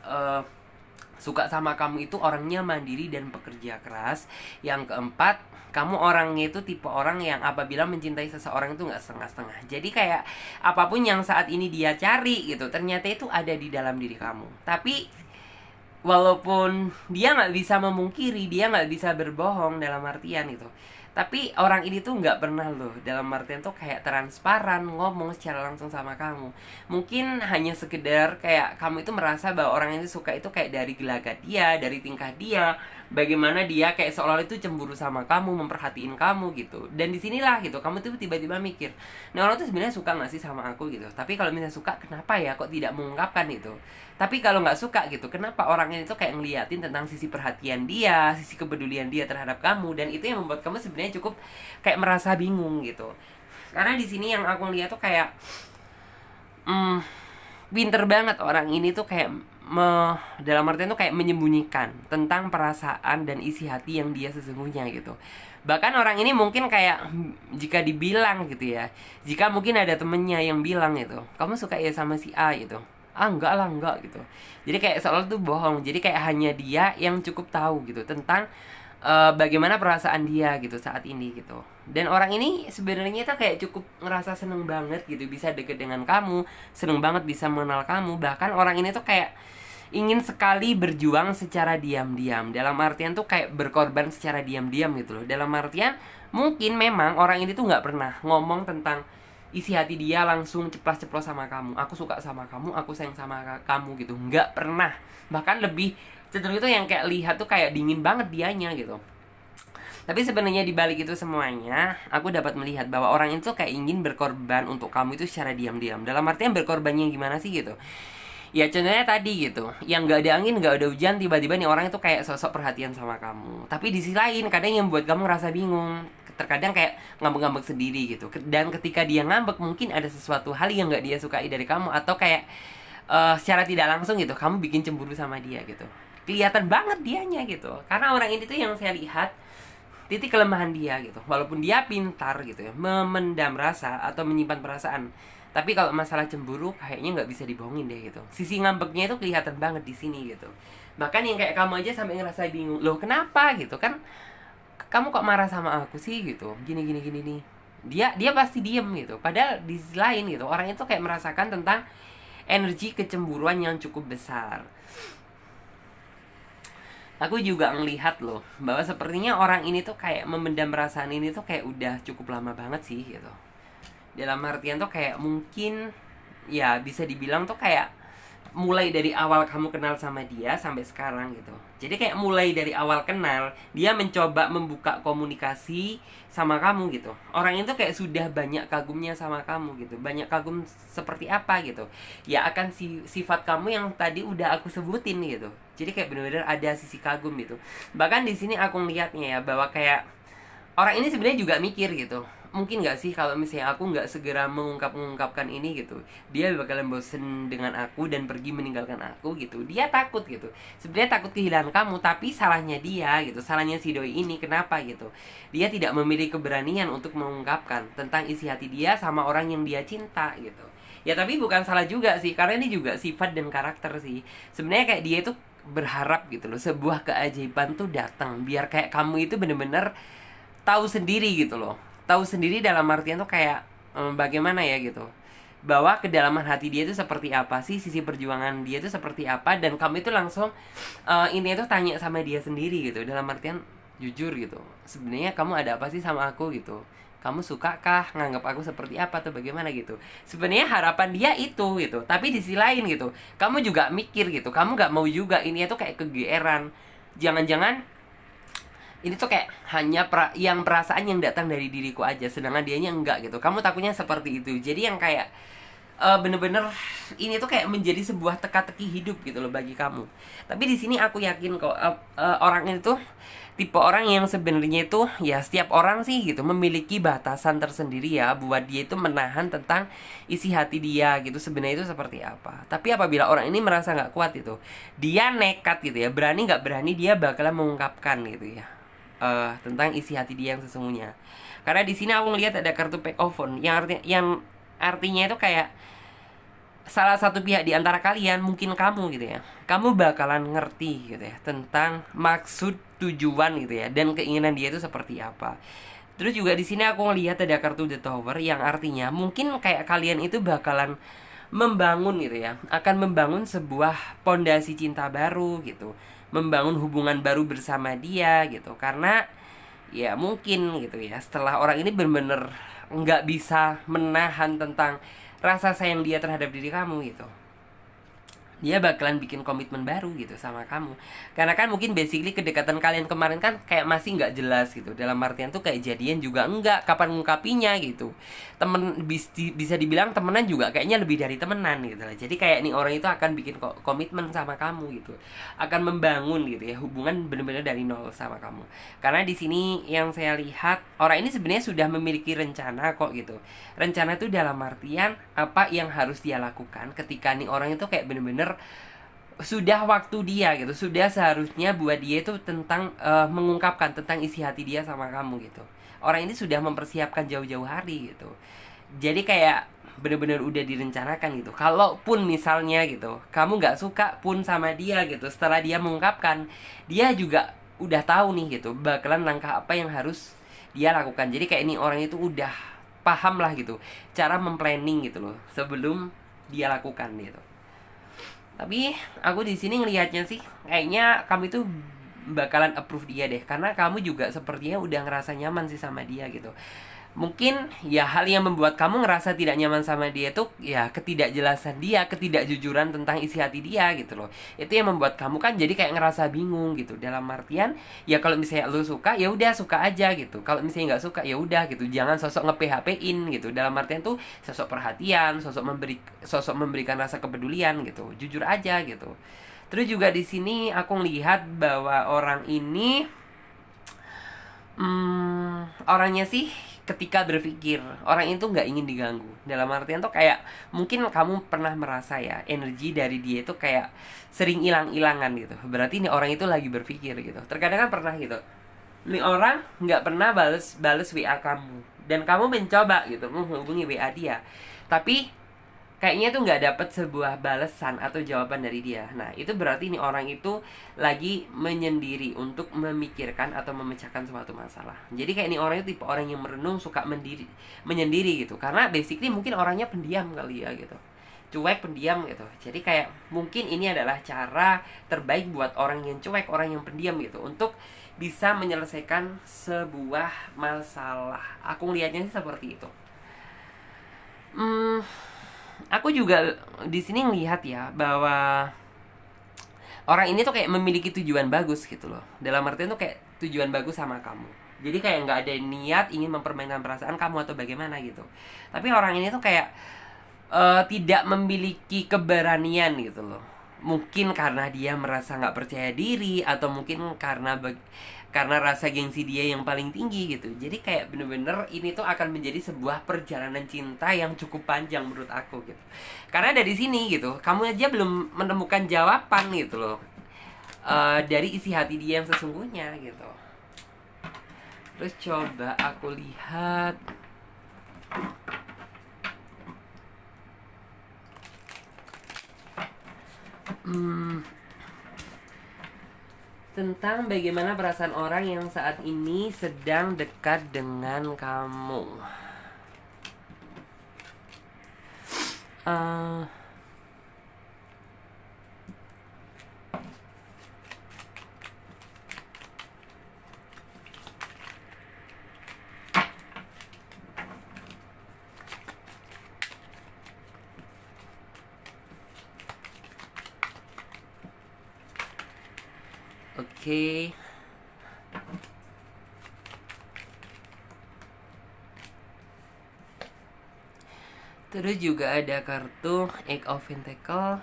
suka sama kamu itu orangnya mandiri dan pekerja keras. Yang keempat, kamu orangnya itu tipe orang yang apabila mencintai seseorang itu nggak setengah-setengah. Jadi kayak apapun yang saat ini dia cari gitu, ternyata itu ada di dalam diri kamu. Tapi walaupun dia nggak bisa memungkiri, dia nggak bisa berbohong dalam artian itu, tapi orang ini tuh nggak pernah loh dalam artian tuh kayak transparan ngomong secara langsung sama kamu. Mungkin hanya sekedar kayak kamu itu merasa bahwa orang ini suka itu kayak dari gelagat dia, dari tingkah dia, bagaimana dia kayak seolah itu cemburu sama kamu, memperhatiin kamu gitu. Dan disinilah gitu kamu tuh tiba-tiba mikir, nah orang tuh sebenarnya suka nggak sih sama aku gitu. Tapi kalau misalnya suka, kenapa ya kok tidak mengungkapkan itu? Tapi kalau nggak suka gitu, kenapa orang ini tuh kayak ngeliatin tentang sisi perhatian dia, sisi kepedulian dia terhadap kamu, dan itu yang membuat kamu sebenarnya cukup kayak merasa bingung gitu. Karena di sini yang aku lihat tuh kayak pinter banget orang ini tuh kayak dalam artian tuh kayak menyembunyikan tentang perasaan dan isi hati yang dia sesungguhnya gitu. Bahkan orang ini mungkin kayak jika dibilang gitu ya, jika mungkin ada temennya yang bilang gitu, kamu suka ya sama si A gitu, ah enggak lah enggak gitu. Jadi kayak seolah tuh bohong. Jadi kayak hanya dia yang cukup tahu gitu tentang bagaimana perasaan dia gitu saat ini gitu. Dan orang ini sebenarnya tuh kayak cukup ngerasa seneng banget gitu bisa deket dengan kamu, seneng banget bisa mengenal kamu. Bahkan orang ini tuh kayak ingin sekali berjuang secara diam-diam. Dalam artian tuh kayak berkorban secara diam-diam gitu loh. Dalam artian mungkin memang orang ini tuh nggak pernah ngomong tentang isi hati dia langsung ceplos-ceplos sama kamu. Aku suka sama kamu, aku sayang sama kamu gitu. Nggak pernah. Bahkan lebih cenderung itu yang kayak lihat tuh kayak dingin banget dianya gitu. Tapi sebenarnya di balik itu semuanya, aku dapat melihat bahwa orang itu kayak ingin berkorban untuk kamu itu secara diam-diam. Dalam artian berkorbannya gimana sih gitu? Ya contohnya tadi gitu, yang nggak ada angin, nggak ada hujan, tiba-tiba nih orang itu kayak sosok perhatian sama kamu. Tapi di sisi lain, kadang yang buat kamu ngerasa bingung. Terkadang kayak ngambek-ngambek sendiri gitu. Dan ketika dia ngambek, mungkin ada sesuatu hal yang nggak dia sukai dari kamu. Atau kayak secara tidak langsung gitu, kamu bikin cemburu sama dia gitu. Kelihatan banget dianya gitu. Karena orang ini tuh yang saya lihat, titik kelemahan dia gitu. Walaupun dia pintar gitu ya, memendam rasa atau menyimpan perasaan, tapi kalau masalah cemburu kayaknya nggak bisa dibohongin deh gitu. Sisi ngambeknya itu kelihatan banget di sini gitu. Bahkan yang kayak kamu aja sampai ngerasa bingung, loh kenapa gitu kan? Kamu kok marah sama aku sih gitu? Gini gini gini nih. Dia pasti diem gitu. Padahal di sisi lain gitu, orang itu kayak merasakan tentang energi kecemburuan yang cukup besar. Aku juga ngelihat loh bahwa sepertinya orang ini tuh kayak memendam perasaan ini tuh kayak udah cukup lama banget sih gitu. Dalam artian tuh kayak mungkin ya bisa dibilang tuh kayak mulai dari awal kamu kenal sama dia sampai sekarang gitu. Jadi kayak mulai dari awal kenal, dia mencoba membuka komunikasi sama kamu gitu. Orang itu kayak sudah banyak kagumnya sama kamu gitu. Banyak kagum seperti apa gitu. Ya akan sifat kamu yang tadi udah aku sebutin gitu. Jadi kayak benar-benar ada sisi kagum gitu. Bahkan di sini aku ngeliatnya ya bahwa kayak orang ini sebenarnya juga mikir gitu, mungkin nggak sih kalau misalnya aku nggak segera mengungkapkan ini gitu, dia bakalan bosen dengan aku dan pergi meninggalkan aku gitu. Dia takut gitu, sebenarnya takut kehilangan kamu. Tapi salahnya dia gitu, salahnya si doi ini kenapa gitu, dia tidak memiliki keberanian untuk mengungkapkan tentang isi hati dia sama orang yang dia cinta gitu. Ya tapi bukan salah juga sih, karena ini juga sifat dan karakter sih. Sebenarnya kayak dia itu berharap gitu loh, sebuah keajaiban tuh datang biar kayak kamu itu bener-bener tahu sendiri gitu loh. Tahu sendiri dalam artian tuh kayak bagaimana ya gitu, bahwa kedalaman hati dia itu seperti apa sih, sisi perjuangan dia itu seperti apa, dan kamu itu langsung ini tuh tanya sama dia sendiri gitu. Dalam artian jujur gitu, sebenarnya kamu ada apa sih sama aku gitu, kamu suka kah, nganggap aku seperti apa atau bagaimana gitu. Sebenarnya harapan dia itu gitu. Tapi di sisi lain gitu, kamu juga mikir gitu, kamu gak mau juga ini tuh kayak kegeeran. Jangan-jangan ini tuh kayak hanya perasaan yang datang dari diriku aja, sedangkan dianya enggak gitu. Kamu takutnya seperti itu. Jadi yang kayak bener-bener ini tuh kayak menjadi sebuah teka-teki hidup gitu loh bagi kamu. Tapi di sini aku yakin kok orang ini tuh tipe orang yang sebenarnya itu ya setiap orang sih gitu memiliki batasan tersendiri ya buat dia itu menahan tentang isi hati dia gitu sebenarnya itu seperti apa. Tapi apabila orang ini merasa nggak kuat itu, dia nekat gitu ya, berani nggak berani dia bakalan mengungkapkan gitu ya tentang isi hati dia yang sesungguhnya. Karena di sini aku ngelihat ada kartu pack of phone yang artinya itu kayak salah satu pihak di antara kalian, mungkin kamu gitu ya, kamu bakalan ngerti gitu ya tentang maksud, tujuan gitu ya, dan keinginan dia itu seperti apa. Terus juga di sini aku ngelihat ada kartu The Tower yang artinya mungkin kayak kalian itu bakalan membangun gitu ya, akan membangun sebuah pondasi cinta baru gitu, membangun hubungan baru bersama dia gitu. Karena ya mungkin gitu ya, setelah orang ini bener-bener nggak bisa menahan tentang rasa sayang dia terhadap diri kamu gitu, dia bakalan bikin komitmen baru gitu sama kamu. Karena kan mungkin basically kedekatan kalian kemarin kan kayak masih nggak jelas gitu, dalam artian tuh kayak jadian juga enggak, kapan ngungkapinya gitu. Bisa dibilang temenan juga kayaknya lebih dari temenan gitu lah. Jadi kayak nih orang itu akan bikin komitmen sama kamu gitu, akan membangun gitu ya hubungan bener-bener dari nol sama kamu. Karena di sini yang saya lihat orang ini sebenarnya sudah memiliki rencana kok gitu. Rencana itu dalam artian apa yang harus dia lakukan ketika nih orang itu kayak bener-bener sudah waktu dia gitu, sudah seharusnya buat dia itu tentang mengungkapkan tentang isi hati dia sama kamu gitu. Orang ini sudah mempersiapkan jauh-jauh hari gitu. Jadi kayak bener-bener udah direncanakan gitu. Kalaupun misalnya gitu, kamu nggak suka pun sama dia gitu, setelah dia mengungkapkan, dia juga udah tahu nih gitu, bakalan langkah apa yang harus dia lakukan. Jadi kayak ini orang itu udah paham lah gitu, cara memplanning gitu loh, sebelum dia lakukan gitu. Tapi aku di sini ngelihatnya sih kayaknya kamu itu bakalan approve dia deh, karena kamu juga sepertinya udah ngerasa nyaman sih sama dia gitu. Mungkin ya hal yang membuat kamu ngerasa tidak nyaman sama dia tuh ya ketidakjelasan dia, ketidakjujuran tentang isi hati dia gitu loh. Itu yang membuat kamu kan jadi kayak ngerasa bingung gitu. Dalam artian ya kalau misalnya lu suka ya udah suka aja gitu. Kalau misalnya nggak suka ya udah gitu. Jangan sosok nge-PHP-in gitu. Dalam artian tuh sosok perhatian, sosok memberikan rasa kepedulian gitu. Jujur aja gitu. Terus juga di sini aku ngelihat bahwa orang ini orangnya sih ketika berpikir orang itu nggak ingin diganggu. Dalam artian tuh kayak mungkin kamu pernah merasa ya energi dari dia itu kayak sering hilang-hilangan gitu. Berarti nih orang itu lagi berpikir gitu. Terkadang kan pernah gitu, nih orang nggak pernah bales WA kamu dan kamu mencoba gitu menghubungi WA dia, tapi kayaknya tuh nggak dapet sebuah balasan atau jawaban dari dia. Nah itu berarti nih orang itu lagi menyendiri untuk memikirkan atau memecahkan suatu masalah. Jadi kayak nih orang itu tipe orang yang merenung, suka menyendiri gitu. Karena basically mungkin orangnya pendiam kali ya gitu, cuek, pendiam gitu. Jadi kayak mungkin ini adalah cara terbaik buat orang yang cuek, orang yang pendiam gitu, untuk bisa menyelesaikan sebuah masalah. Aku ngelihatnya sih seperti itu. Aku juga di sini ngelihat ya bahwa orang ini tuh kayak memiliki tujuan bagus gitu loh. Dalam artian tuh kayak tujuan bagus sama kamu. Jadi kayak nggak ada niat ingin mempermainkan perasaan kamu atau bagaimana gitu. Tapi orang ini tuh kayak tidak memiliki keberanian gitu loh. Mungkin karena dia merasa nggak percaya diri, atau mungkin karena rasa gengsi dia yang paling tinggi gitu. Jadi kayak bener-bener ini tuh akan menjadi sebuah perjalanan cinta yang cukup panjang menurut aku gitu. Karena dari sini gitu, kamu aja belum menemukan jawaban gitu loh, dari isi hati dia yang sesungguhnya gitu. Terus coba aku lihat tentang bagaimana perasaan orang yang saat ini sedang dekat dengan kamu. Oke. Terus juga ada kartu Eight of Pentacle.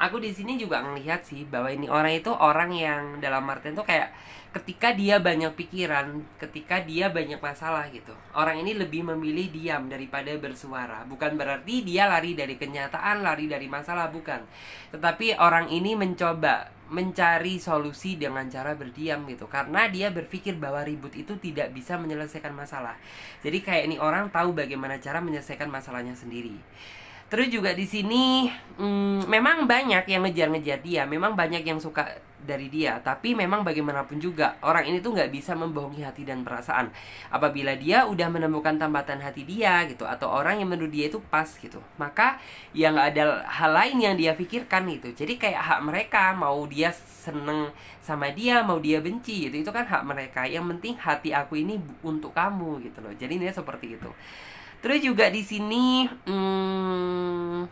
Aku di sini juga ngelihat sih bahwa ini orang itu orang yang dalam artian tuh kayak ketika dia banyak pikiran, ketika dia banyak masalah gitu. Orang ini lebih memilih diam daripada bersuara. Bukan berarti dia lari dari kenyataan, lari dari masalah, bukan. Tetapi orang ini mencoba mencari solusi dengan cara berdiam gitu. Karena dia berpikir bahwa ribut itu tidak bisa menyelesaikan masalah. Jadi kayak ini orang tahu bagaimana cara menyelesaikan masalahnya sendiri. Terus juga di sini memang banyak yang ngejar-ngejar dia, memang banyak yang suka dari dia. Tapi memang bagaimanapun juga orang ini tuh nggak bisa membohongi hati dan perasaan. Apabila dia udah menemukan tambatan hati dia gitu, atau orang yang menurut dia itu pas gitu, maka ya nggak ada hal lain yang dia pikirkan gitu. Jadi kayak hak mereka, mau dia seneng sama dia, mau dia benci gitu, itu kan hak mereka. Yang penting hati aku ini untuk kamu gitu loh. Jadi dia seperti itu. Terus juga di sini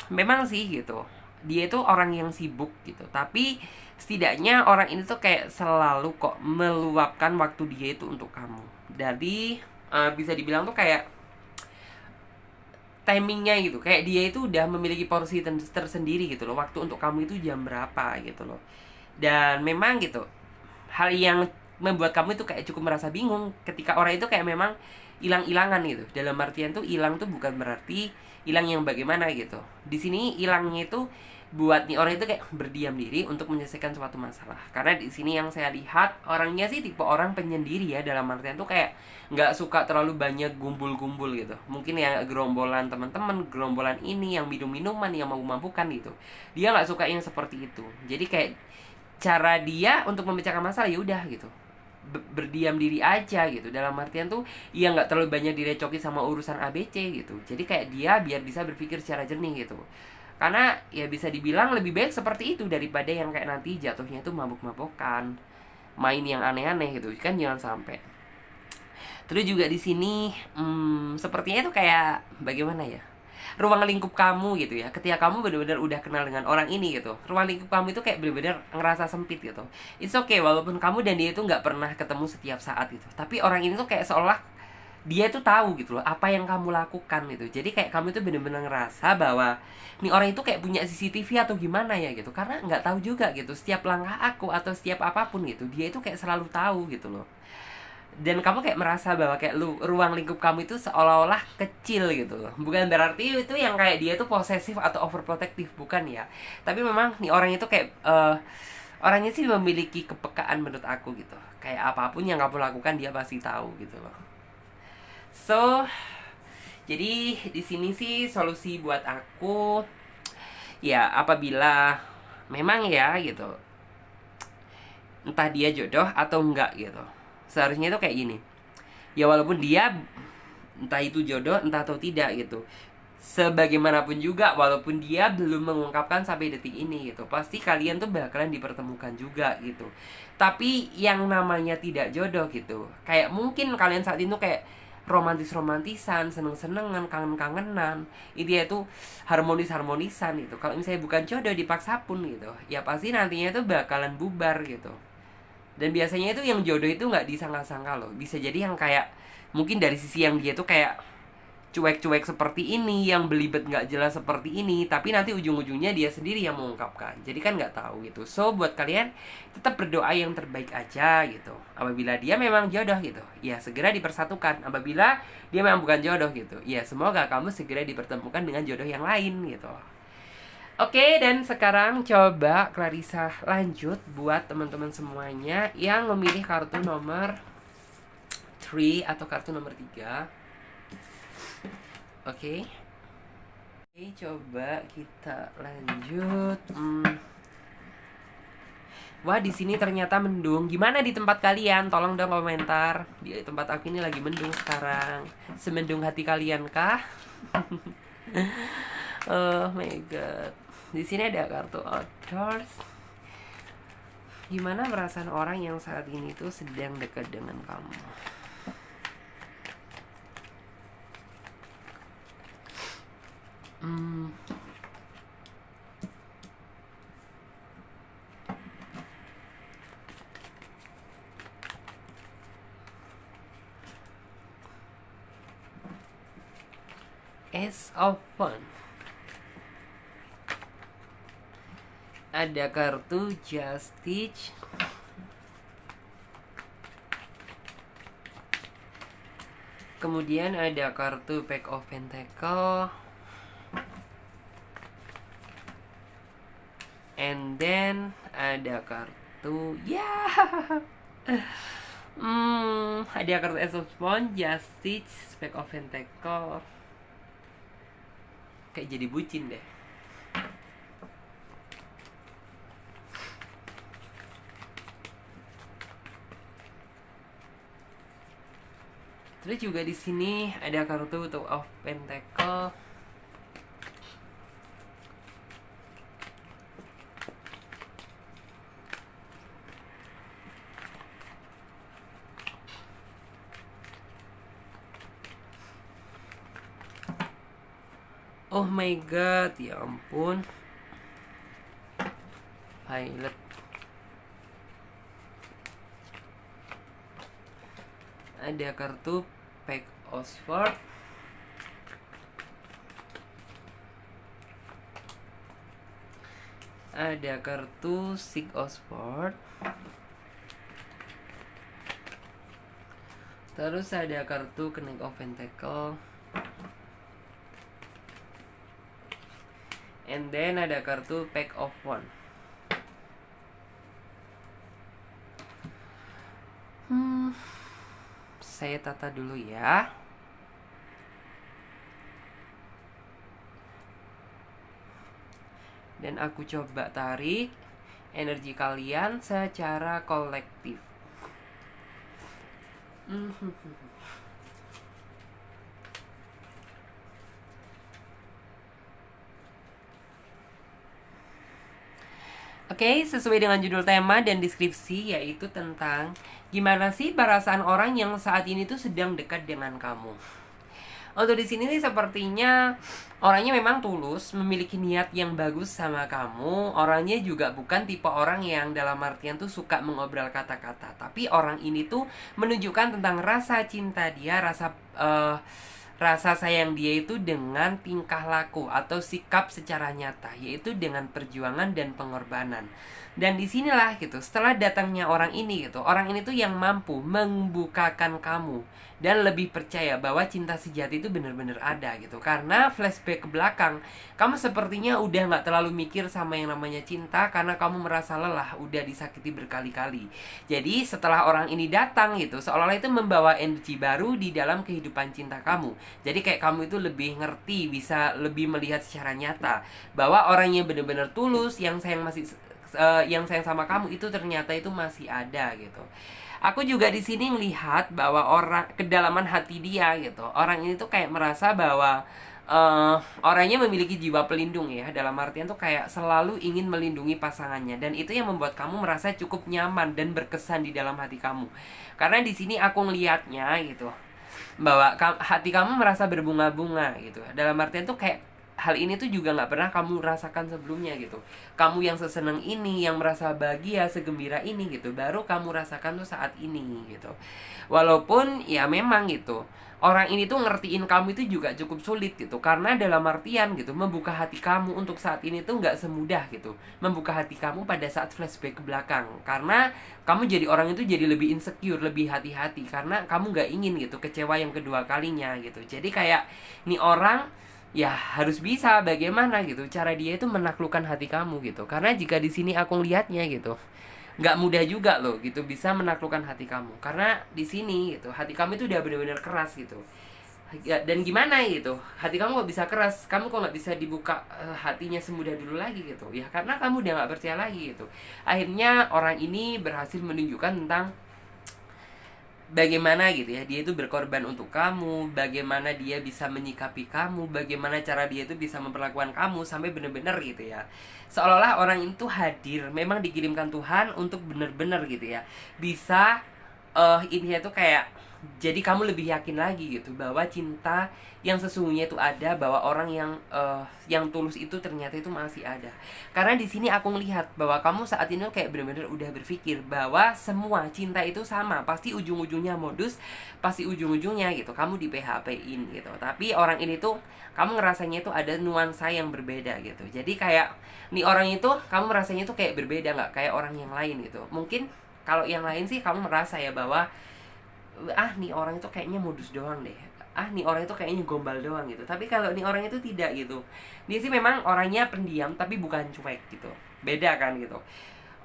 memang sih gitu. Dia itu orang yang sibuk gitu. Tapi setidaknya orang ini tuh kayak selalu kok meluapkan waktu dia itu untuk kamu. Jadi bisa dibilang tuh kayak timingnya gitu. Kayak dia itu udah memiliki porsi tersendiri gitu loh. Waktu untuk kamu itu jam berapa gitu loh. Dan memang gitu, hal yang membuat kamu itu kayak cukup merasa bingung ketika orang itu kayak memang hilang-hilangan gitu. Dalam artian tuh hilang tuh bukan berarti hilang yang bagaimana gitu. Di sini hilangnya itu buat nih orang itu kayak berdiam diri untuk menyelesaikan suatu masalah. Karena di sini yang saya lihat orangnya sih tipe orang penyendiri ya, dalam artian tuh kayak nggak suka terlalu banyak gumpul-gumpul gitu. Mungkin ya gerombolan teman-teman, gerombolan ini yang minum-minuman, yang mabuk-mabukan gitu. Dia nggak suka yang seperti itu. Jadi kayak cara dia untuk memecahkan masalah ya udah gitu, berdiam diri aja gitu. Dalam artian tuh ia nggak terlalu banyak direcoki sama urusan ABC gitu. Jadi kayak dia biar bisa berpikir secara jernih gitu. Karena ya bisa dibilang lebih baik seperti itu daripada yang kayak nanti jatuhnya tuh mabuk-mabukan, main yang aneh-aneh gitu kan, jangan sampai. Terus juga di sini sepertinya tuh kayak bagaimana ya, ruang lingkup kamu gitu ya, ketika kamu benar-benar udah kenal dengan orang ini gitu, ruang lingkup kamu itu kayak benar-benar ngerasa sempit gitu. It's okay walaupun kamu dan dia itu nggak pernah ketemu setiap saat gitu, tapi orang ini tuh kayak seolah dia tuh tahu gitu loh apa yang kamu lakukan gitu. Jadi kayak kamu tuh benar-benar ngerasa bahwa nih orang itu kayak punya CCTV atau gimana ya gitu, karena nggak tahu juga gitu setiap langkah aku atau setiap apapun gitu, dia itu kayak selalu tahu gitu loh. Dan kamu kayak merasa bahwa kayak ruang lingkup kamu itu seolah-olah kecil gitu loh. Bukan berarti itu yang kayak dia tuh posesif atau overprotective, bukan ya. Tapi memang nih orang itu kayak orangnya sih memiliki kepekaan menurut aku gitu. Kayak apapun yang kamu lakukan dia pasti tahu gitu loh. So, jadi di sini sih solusi buat aku ya, apabila memang ya gitu, entah dia jodoh atau enggak gitu, seharusnya itu kayak gini ya, walaupun dia entah itu jodoh entah atau tidak gitu, sebagaimanapun juga walaupun dia belum mengungkapkan sampai detik ini gitu, pasti kalian tuh bakalan dipertemukan juga gitu. Tapi yang namanya tidak jodoh gitu, kayak mungkin kalian saat itu kayak romantisan, seneng-senengan, kangen-kangenan, itu harmonis-harmonisan gitu. Kalau misalnya bukan jodoh dipaksa pun gitu, ya pasti nantinya tuh bakalan bubar gitu. Dan biasanya itu yang jodoh itu nggak disangka-sangka loh. Bisa jadi yang kayak mungkin dari sisi yang dia tuh kayak cuek-cuek seperti ini, yang belibet nggak jelas seperti ini, tapi nanti ujung-ujungnya dia sendiri yang mengungkapkan. Jadi kan nggak tahu gitu. So buat kalian tetap berdoa yang terbaik aja gitu. Apabila dia memang jodoh gitu, ya segera dipersatukan. Apabila dia memang bukan jodoh gitu, ya semoga kamu segera dipertemukan dengan jodoh yang lain gitu. Oke, dan sekarang coba Clarissa lanjut buat teman-teman semuanya yang memilih kartu nomor 3 atau kartu nomor 3. Oke. Oke, coba kita lanjut. Wah, di sini ternyata mendung. Gimana di tempat kalian? Tolong dong komentar. Di tempat aku ini lagi mendung sekarang. Semendung hati kalian kah? Oh my god. Di sini ada kartu outdoors. Gimana perasaan orang yang saat ini tuh sedang dekat dengan kamu? Hmm, Ace of Fun. Ada kartu Justice. Kemudian ada kartu Pack of Pentacle. And then ada kartu ada kartu Ace of Fun, Justice, Pack of Pentacle. Kayak jadi bucin deh. Terus juga di sini ada kartu Two of Pentacle. Oh my god, ya ampun. Pilot. Ada kartu Pack Oxford. Ada kartu Six Oxford. Terus ada kartu Knight of Pentacle. And then ada kartu Pack of One. Saya tata dulu ya. Dan aku coba tarik energi kalian secara kolektif. Oke, sesuai dengan judul tema dan deskripsi, yaitu tentang gimana sih perasaan orang yang saat ini tuh sedang dekat dengan kamu. Untuk di sini nih sepertinya orangnya memang tulus, memiliki niat yang bagus sama kamu. Orangnya juga bukan tipe orang yang dalam artian tuh suka mengobrol kata-kata, tapi orang ini tuh menunjukkan tentang rasa cinta dia, rasa sayang dia itu dengan tingkah laku atau sikap secara nyata, yaitu dengan perjuangan dan pengorbanan. Dan disinilah gitu, setelah datangnya orang ini gitu, orang ini tuh yang mampu membukakan kamu dan lebih percaya bahwa cinta sejati itu benar-benar ada gitu. Karena flashback ke belakang, kamu sepertinya udah gak terlalu mikir sama yang namanya cinta, karena kamu merasa lelah, udah disakiti berkali-kali. Jadi setelah orang ini datang gitu, seolah-olah itu membawa energi baru di dalam kehidupan cinta kamu. Jadi kayak kamu itu lebih ngerti, bisa lebih melihat secara nyata bahwa orang yang benar-benar tulus, yang sayang sama kamu itu ternyata itu masih ada gitu. Aku juga di sini melihat bahwa orang kedalaman hati dia gitu. Orang ini tuh kayak merasa bahwa orangnya memiliki jiwa pelindung ya. Dalam artian tuh kayak selalu ingin melindungi pasangannya, dan itu yang membuat kamu merasa cukup nyaman dan berkesan di dalam hati kamu. Karena di sini aku ngelihatnya gitu, bahwa hati kamu merasa berbunga-bunga gitu. Dalam artian tuh kayak hal ini tuh juga gak pernah kamu rasakan sebelumnya gitu. Kamu yang seseneng ini, yang merasa bahagia, segembira ini gitu, baru kamu rasakan tuh saat ini gitu. Walaupun ya memang gitu, orang ini tuh ngertiin kamu itu juga cukup sulit gitu. Karena dalam artian gitu, membuka hati kamu untuk saat ini tuh gak semudah gitu. Membuka hati kamu pada saat flashback ke belakang. Karena kamu jadi orang itu jadi lebih insecure, lebih hati-hati, karena kamu gak ingin gitu kecewa yang kedua kalinya gitu. Jadi kayak nih orang ya harus bisa bagaimana gitu cara dia itu menaklukkan hati kamu gitu. Karena jika di sini aku lihatnya gitu, nggak mudah juga loh gitu bisa menaklukkan hati kamu. Karena di sini gitu hati kamu itu udah benar-benar keras gitu ya. Dan gimana gitu, hati kamu kok bisa keras, kamu kok nggak bisa dibuka hatinya semudah dulu lagi gitu ya, karena kamu udah nggak percaya lagi gitu. Akhirnya orang ini berhasil menunjukkan tentang bagaimana gitu ya dia itu berkorban untuk kamu, bagaimana dia bisa menyikapi kamu, bagaimana cara dia itu bisa memperlakukan kamu sampai benar-benar gitu ya, seolah-olah orang itu hadir, memang dikirimkan Tuhan untuk benar-benar gitu ya bisa intinya tuh kayak jadi kamu lebih yakin lagi gitu bahwa cinta yang sesungguhnya itu ada, bahwa orang yang tulus itu ternyata itu masih ada. Karena di sini aku melihat bahwa kamu saat ini kayak benar-benar udah berpikir bahwa semua cinta itu sama, pasti ujung-ujungnya modus, pasti ujung-ujungnya gitu kamu di PHP-in gitu. Tapi orang ini tuh kamu ngerasanya itu ada nuansa yang berbeda gitu. Jadi kayak nih orang itu kamu merasanya tuh kayak berbeda, nggak kayak orang yang lain gitu. Mungkin kalau yang lain sih kamu merasa ya bahwa nih orang itu kayaknya modus doang deh, nih orang itu kayaknya gombal doang gitu. Tapi kalau nih orang itu tidak gitu, dia sih memang orangnya pendiam tapi bukan cuek gitu, beda kan gitu.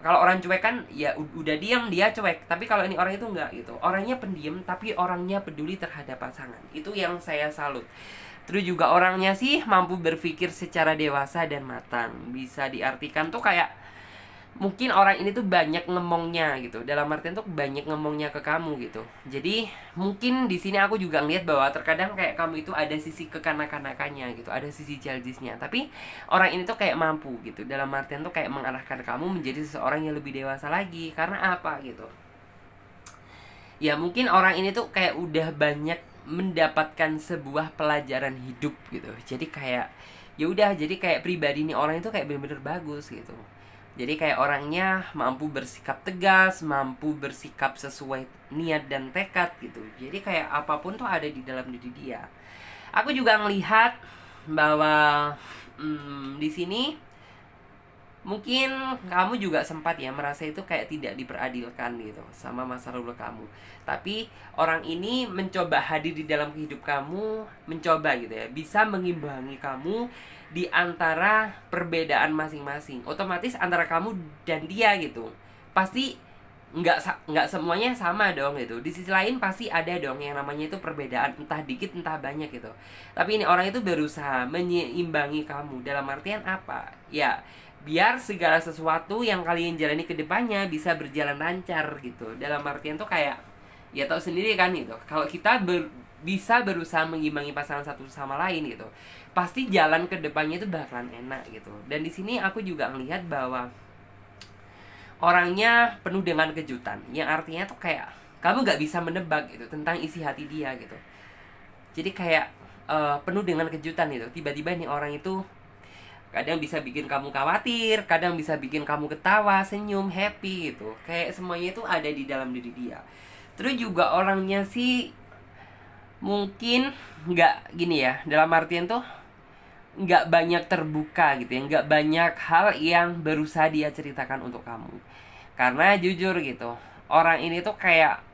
Kalau orang cuek kan ya udah diam dia cuek, tapi kalau ini orang itu enggak gitu, orangnya pendiam tapi orangnya peduli terhadap pasangan. Itu yang saya salut. Terus juga orangnya sih mampu berpikir secara dewasa dan matang. Bisa diartikan tuh kayak mungkin orang ini tuh banyak ngomongnya gitu, dalam artian tuh banyak ngomongnya ke kamu gitu. Jadi mungkin di sini aku juga ngeliat bahwa terkadang kayak kamu itu ada sisi kekanak-kanakannya gitu, ada sisi childishnya, tapi orang ini tuh kayak mampu gitu, dalam artian tuh kayak mengarahkan kamu menjadi seseorang yang lebih dewasa lagi. Karena apa gitu, ya mungkin orang ini tuh kayak udah banyak mendapatkan sebuah pelajaran hidup gitu. Jadi kayak ya udah, jadi kayak pribadi nih orang itu kayak bener-bener bagus gitu. Jadi kayak orangnya mampu bersikap tegas, mampu bersikap sesuai niat dan tekad gitu. Jadi kayak apapun tuh ada di dalam diri dia. Aku juga ngelihat bahwa di sini mungkin kamu juga sempat ya merasa itu kayak tidak diperadilkan gitu sama masa lalu kamu. Tapi orang ini mencoba hadir di dalam hidup kamu, mencoba gitu ya, bisa mengimbangi kamu di antara perbedaan masing-masing. Otomatis antara kamu dan dia gitu, pasti nggak semuanya sama dong gitu. Di sisi lain pasti ada dong yang namanya itu perbedaan, entah dikit entah banyak gitu. Tapi ini orang itu berusaha menyeimbangi kamu. Dalam artian apa? Ya, biar segala sesuatu yang kalian jalani ke depannya bisa berjalan lancar gitu. Dalam artian tuh kayak ya tahu sendiri kan gitu. Kalau kita bisa berusaha mengimbangi pasangan satu sama lain gitu, pasti jalan ke depannya itu bakalan enak gitu. Dan di sini aku juga ngelihat bahwa orangnya penuh dengan kejutan, yang artinya tuh kayak kamu nggak bisa menebak gitu tentang isi hati dia gitu. Jadi kayak penuh dengan kejutan gitu. Tiba-tiba nih orang itu kadang bisa bikin kamu khawatir, kadang bisa bikin kamu ketawa, senyum, happy gitu. Kayak semuanya itu ada di dalam diri dia. Terus juga orangnya sih mungkin nggak gini ya, dalam artian tuh nggak banyak terbuka gitu ya, nggak banyak hal yang berusaha dia ceritakan untuk kamu. Karena jujur gitu, orang ini tuh kayak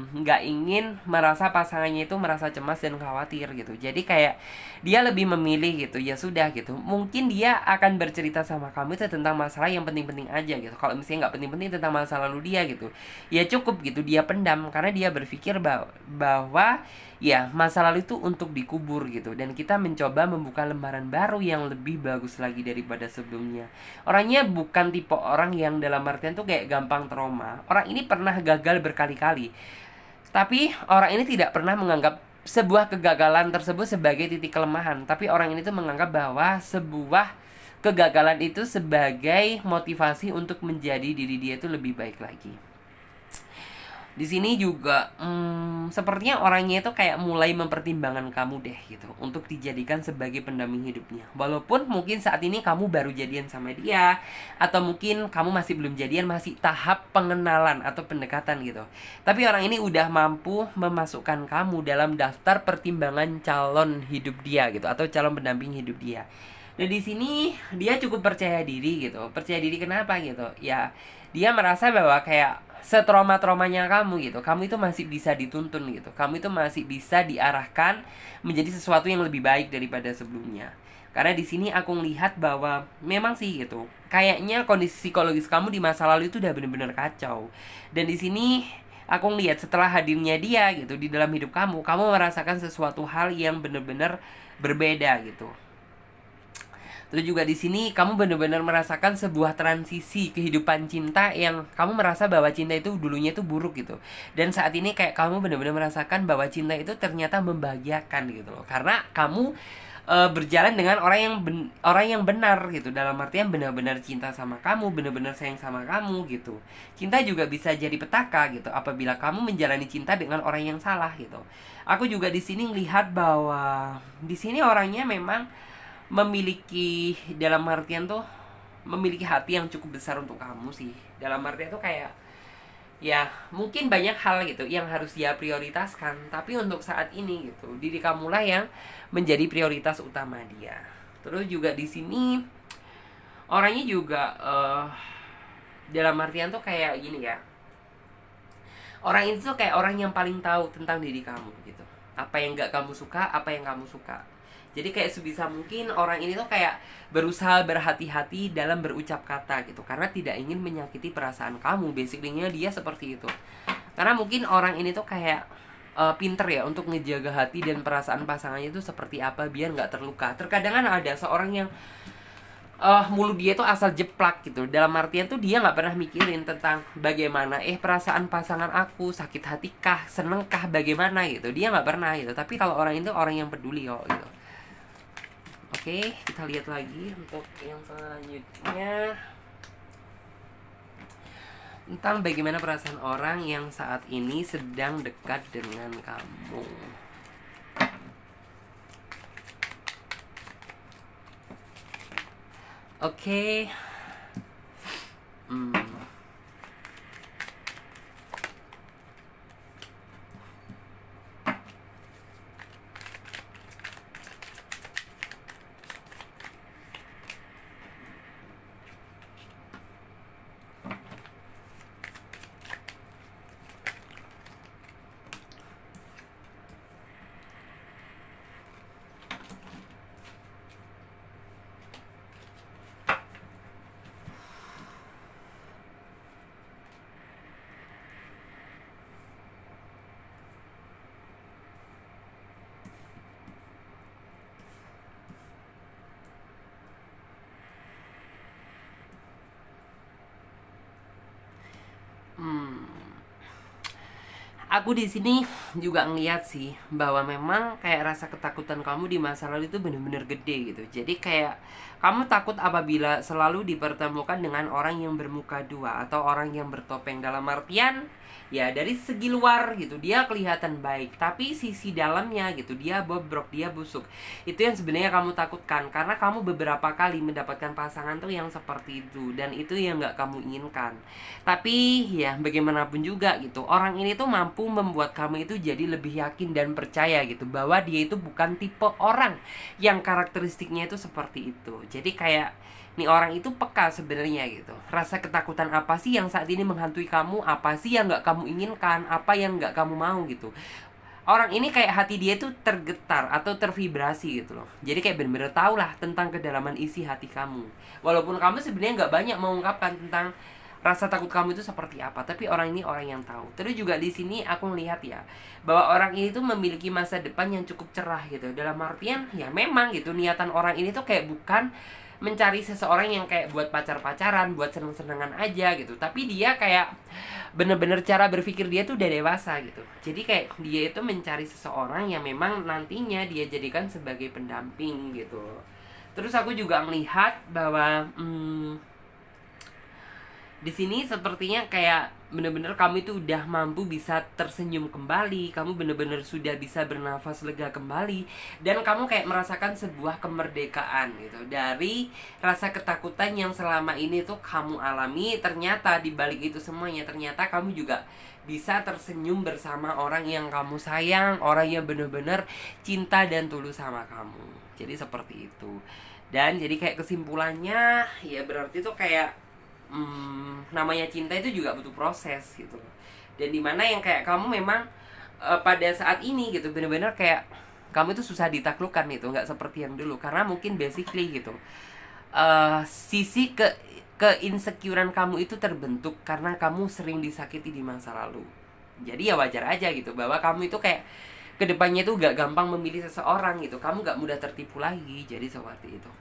nggak ingin merasa pasangannya itu merasa cemas dan khawatir gitu. Jadi kayak dia lebih memilih gitu, ya sudah gitu. Mungkin dia akan bercerita sama kamu itu tentang masalah yang penting-penting aja gitu. Kalau misalnya nggak penting-penting tentang masa lalu dia gitu, ya cukup gitu dia pendam. Karena dia berpikir bahwa ya masa lalu itu untuk dikubur gitu. Dan kita mencoba membuka lembaran baru yang lebih bagus lagi daripada sebelumnya. Orangnya bukan tipe orang yang dalam artian tuh kayak gampang trauma. Orang ini pernah gagal berkali-kali, tapi orang ini tidak pernah menganggap sebuah kegagalan tersebut sebagai titik kelemahan. Tapi orang ini tuh menganggap bahwa sebuah kegagalan itu sebagai motivasi untuk menjadi diri dia itu lebih baik lagi. Di sini juga sepertinya orangnya itu kayak mulai mempertimbangkan kamu deh gitu untuk dijadikan sebagai pendamping hidupnya. Walaupun mungkin saat ini kamu baru jadian sama dia, atau mungkin kamu masih belum jadian, masih tahap pengenalan atau pendekatan gitu. Tapi orang ini udah mampu memasukkan kamu dalam daftar pertimbangan calon hidup dia gitu, atau calon pendamping hidup dia. Dan di sini dia cukup percaya diri gitu. Percaya diri kenapa gitu? Ya, dia merasa bahwa kayak setrauma-traumanya kamu gitu, kamu itu masih bisa dituntun gitu, kamu itu masih bisa diarahkan menjadi sesuatu yang lebih baik daripada sebelumnya. Karena di sini aku melihat bahwa memang sih gitu, kayaknya kondisi psikologis kamu di masa lalu itu udah benar-benar kacau. Dan di sini aku ngelihat setelah hadirnya dia gitu di dalam hidup kamu, kamu merasakan sesuatu hal yang benar-benar berbeda gitu. Terus juga di sini kamu benar-benar merasakan sebuah transisi kehidupan cinta yang kamu merasa bahwa cinta itu dulunya itu buruk gitu. Dan saat ini kayak kamu benar-benar merasakan bahwa cinta itu ternyata membahagiakan gitu loh. Karena kamu berjalan dengan orang yang benar gitu, dalam artian benar-benar cinta sama kamu, benar-benar sayang sama kamu gitu. Cinta juga bisa jadi petaka gitu apabila kamu menjalani cinta dengan orang yang salah gitu. Aku juga di sini melihat bahwa di sini orangnya memang memiliki, dalam artian tuh memiliki hati yang cukup besar untuk kamu sih. Dalam artian tuh kayak, ya mungkin banyak hal gitu yang harus dia prioritaskan, tapi untuk saat ini gitu diri kamulah yang menjadi prioritas utama dia. Terus juga di sini orangnya juga dalam artian tuh kayak gini ya, orang itu tuh kayak orang yang paling tahu tentang diri kamu gitu, apa yang gak kamu suka, apa yang kamu suka. Jadi kayak sebisa mungkin orang ini tuh kayak berusaha berhati-hati dalam berucap kata gitu, karena tidak ingin menyakiti perasaan kamu. Basically-nya dia seperti itu. Karena mungkin orang ini tuh kayak pinter ya untuk ngejaga hati dan perasaan pasangannya itu seperti apa biar nggak terluka. Terkadang kan ada seorang yang mulut dia tuh asal jeplak gitu, dalam artian tuh dia nggak pernah mikirin tentang bagaimana perasaan pasangan aku, sakit hati kah, seneng kah, bagaimana gitu, dia nggak pernah gitu. Tapi kalau orang itu orang yang peduli kok gitu. Oke, kita lihat lagi untuk yang selanjutnya tentang bagaimana perasaan orang yang saat ini sedang dekat dengan kamu. Oke. Aku di sini juga ngeliat sih bahwa memang kayak rasa ketakutan kamu di masa lalu itu bener-bener gede gitu. Jadi kayak kamu takut apabila selalu dipertemukan dengan orang yang bermuka dua atau orang yang bertopeng. Dalam artian ya dari segi luar gitu dia kelihatan baik, tapi sisi dalamnya gitu dia bobrok, dia busuk. Itu yang sebenarnya kamu takutkan, karena kamu beberapa kali mendapatkan pasangan tuh yang seperti itu, dan itu yang nggak kamu inginkan. Tapi ya bagaimanapun juga gitu, orang ini tuh mampu membuat kamu itu jadi lebih yakin dan percaya gitu bahwa dia itu bukan tipe orang yang karakteristiknya itu seperti itu. Jadi kayak nih orang itu peka sebenarnya gitu. Rasa ketakutan apa sih yang saat ini menghantui kamu? Apa sih yang nggak kamu inginkan? Apa yang nggak kamu mau gitu? Orang ini kayak hati dia tuh tergetar atau tervibrasi gitu loh. Jadi kayak bener-bener tau lah tentang kedalaman isi hati kamu. Walaupun kamu sebenarnya nggak banyak mengungkapkan tentang rasa takut kamu itu seperti apa, tapi orang ini orang yang tahu. Terus juga di sini aku melihat ya bahwa orang ini tuh memiliki masa depan yang cukup cerah gitu. Dalam artian ya memang gitu niatan orang ini tuh kayak bukan mencari seseorang yang kayak buat pacar-pacaran, buat seneng-senengan aja gitu. Tapi dia kayak bener-bener cara berpikir dia tuh udah dewasa gitu. Jadi kayak dia itu mencari seseorang yang memang nantinya dia jadikan sebagai pendamping gitu. Terus aku juga melihat bahwa di sini sepertinya kayak bener-bener kamu itu udah mampu bisa tersenyum kembali, kamu bener-bener sudah bisa bernafas lega kembali, dan kamu kayak merasakan sebuah kemerdekaan gitu dari rasa ketakutan yang selama ini tuh kamu alami. Ternyata di balik itu semuanya, ternyata kamu juga bisa tersenyum bersama orang yang kamu sayang, orang yang bener-bener cinta dan tulus sama kamu. Jadi seperti itu. Dan jadi kayak kesimpulannya ya berarti tuh kayak namanya cinta itu juga butuh proses gitu. Dan dimana yang kayak kamu memang pada saat ini gitu bener-bener kayak kamu itu susah ditaklukkan itu, nggak seperti yang dulu, karena mungkin basically gitu sisi keinsecurean kamu itu terbentuk karena kamu sering disakiti di masa lalu. Jadi ya wajar aja gitu bahwa kamu itu kayak kedepannya tuh gak gampang memilih seseorang gitu, kamu gak mudah tertipu lagi. Jadi seperti itu.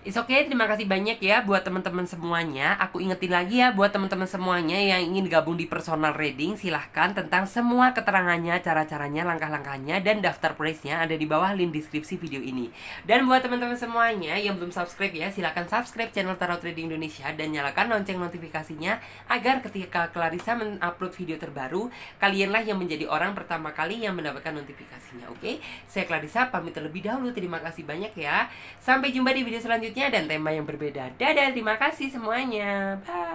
It's okay, terima kasih banyak ya buat teman-teman semuanya. Aku ingetin lagi ya buat teman-teman semuanya yang ingin gabung di personal reading, silahkan tentang semua keterangannya, cara-caranya, langkah-langkahnya, dan daftar price-nya ada di bawah link deskripsi video ini. Dan buat teman-teman semuanya yang belum subscribe ya, silahkan subscribe channel Tarot Trading Indonesia dan nyalakan lonceng notifikasinya agar ketika Clarissa mengupload video terbaru, kalianlah yang menjadi orang pertama kali yang mendapatkan notifikasinya. Oke, saya Clarissa pamit terlebih dahulu. Terima kasih banyak ya. Sampai jumpa di video selanjutnya dan tema yang berbeda. Dadah, terima kasih semuanya. Bye.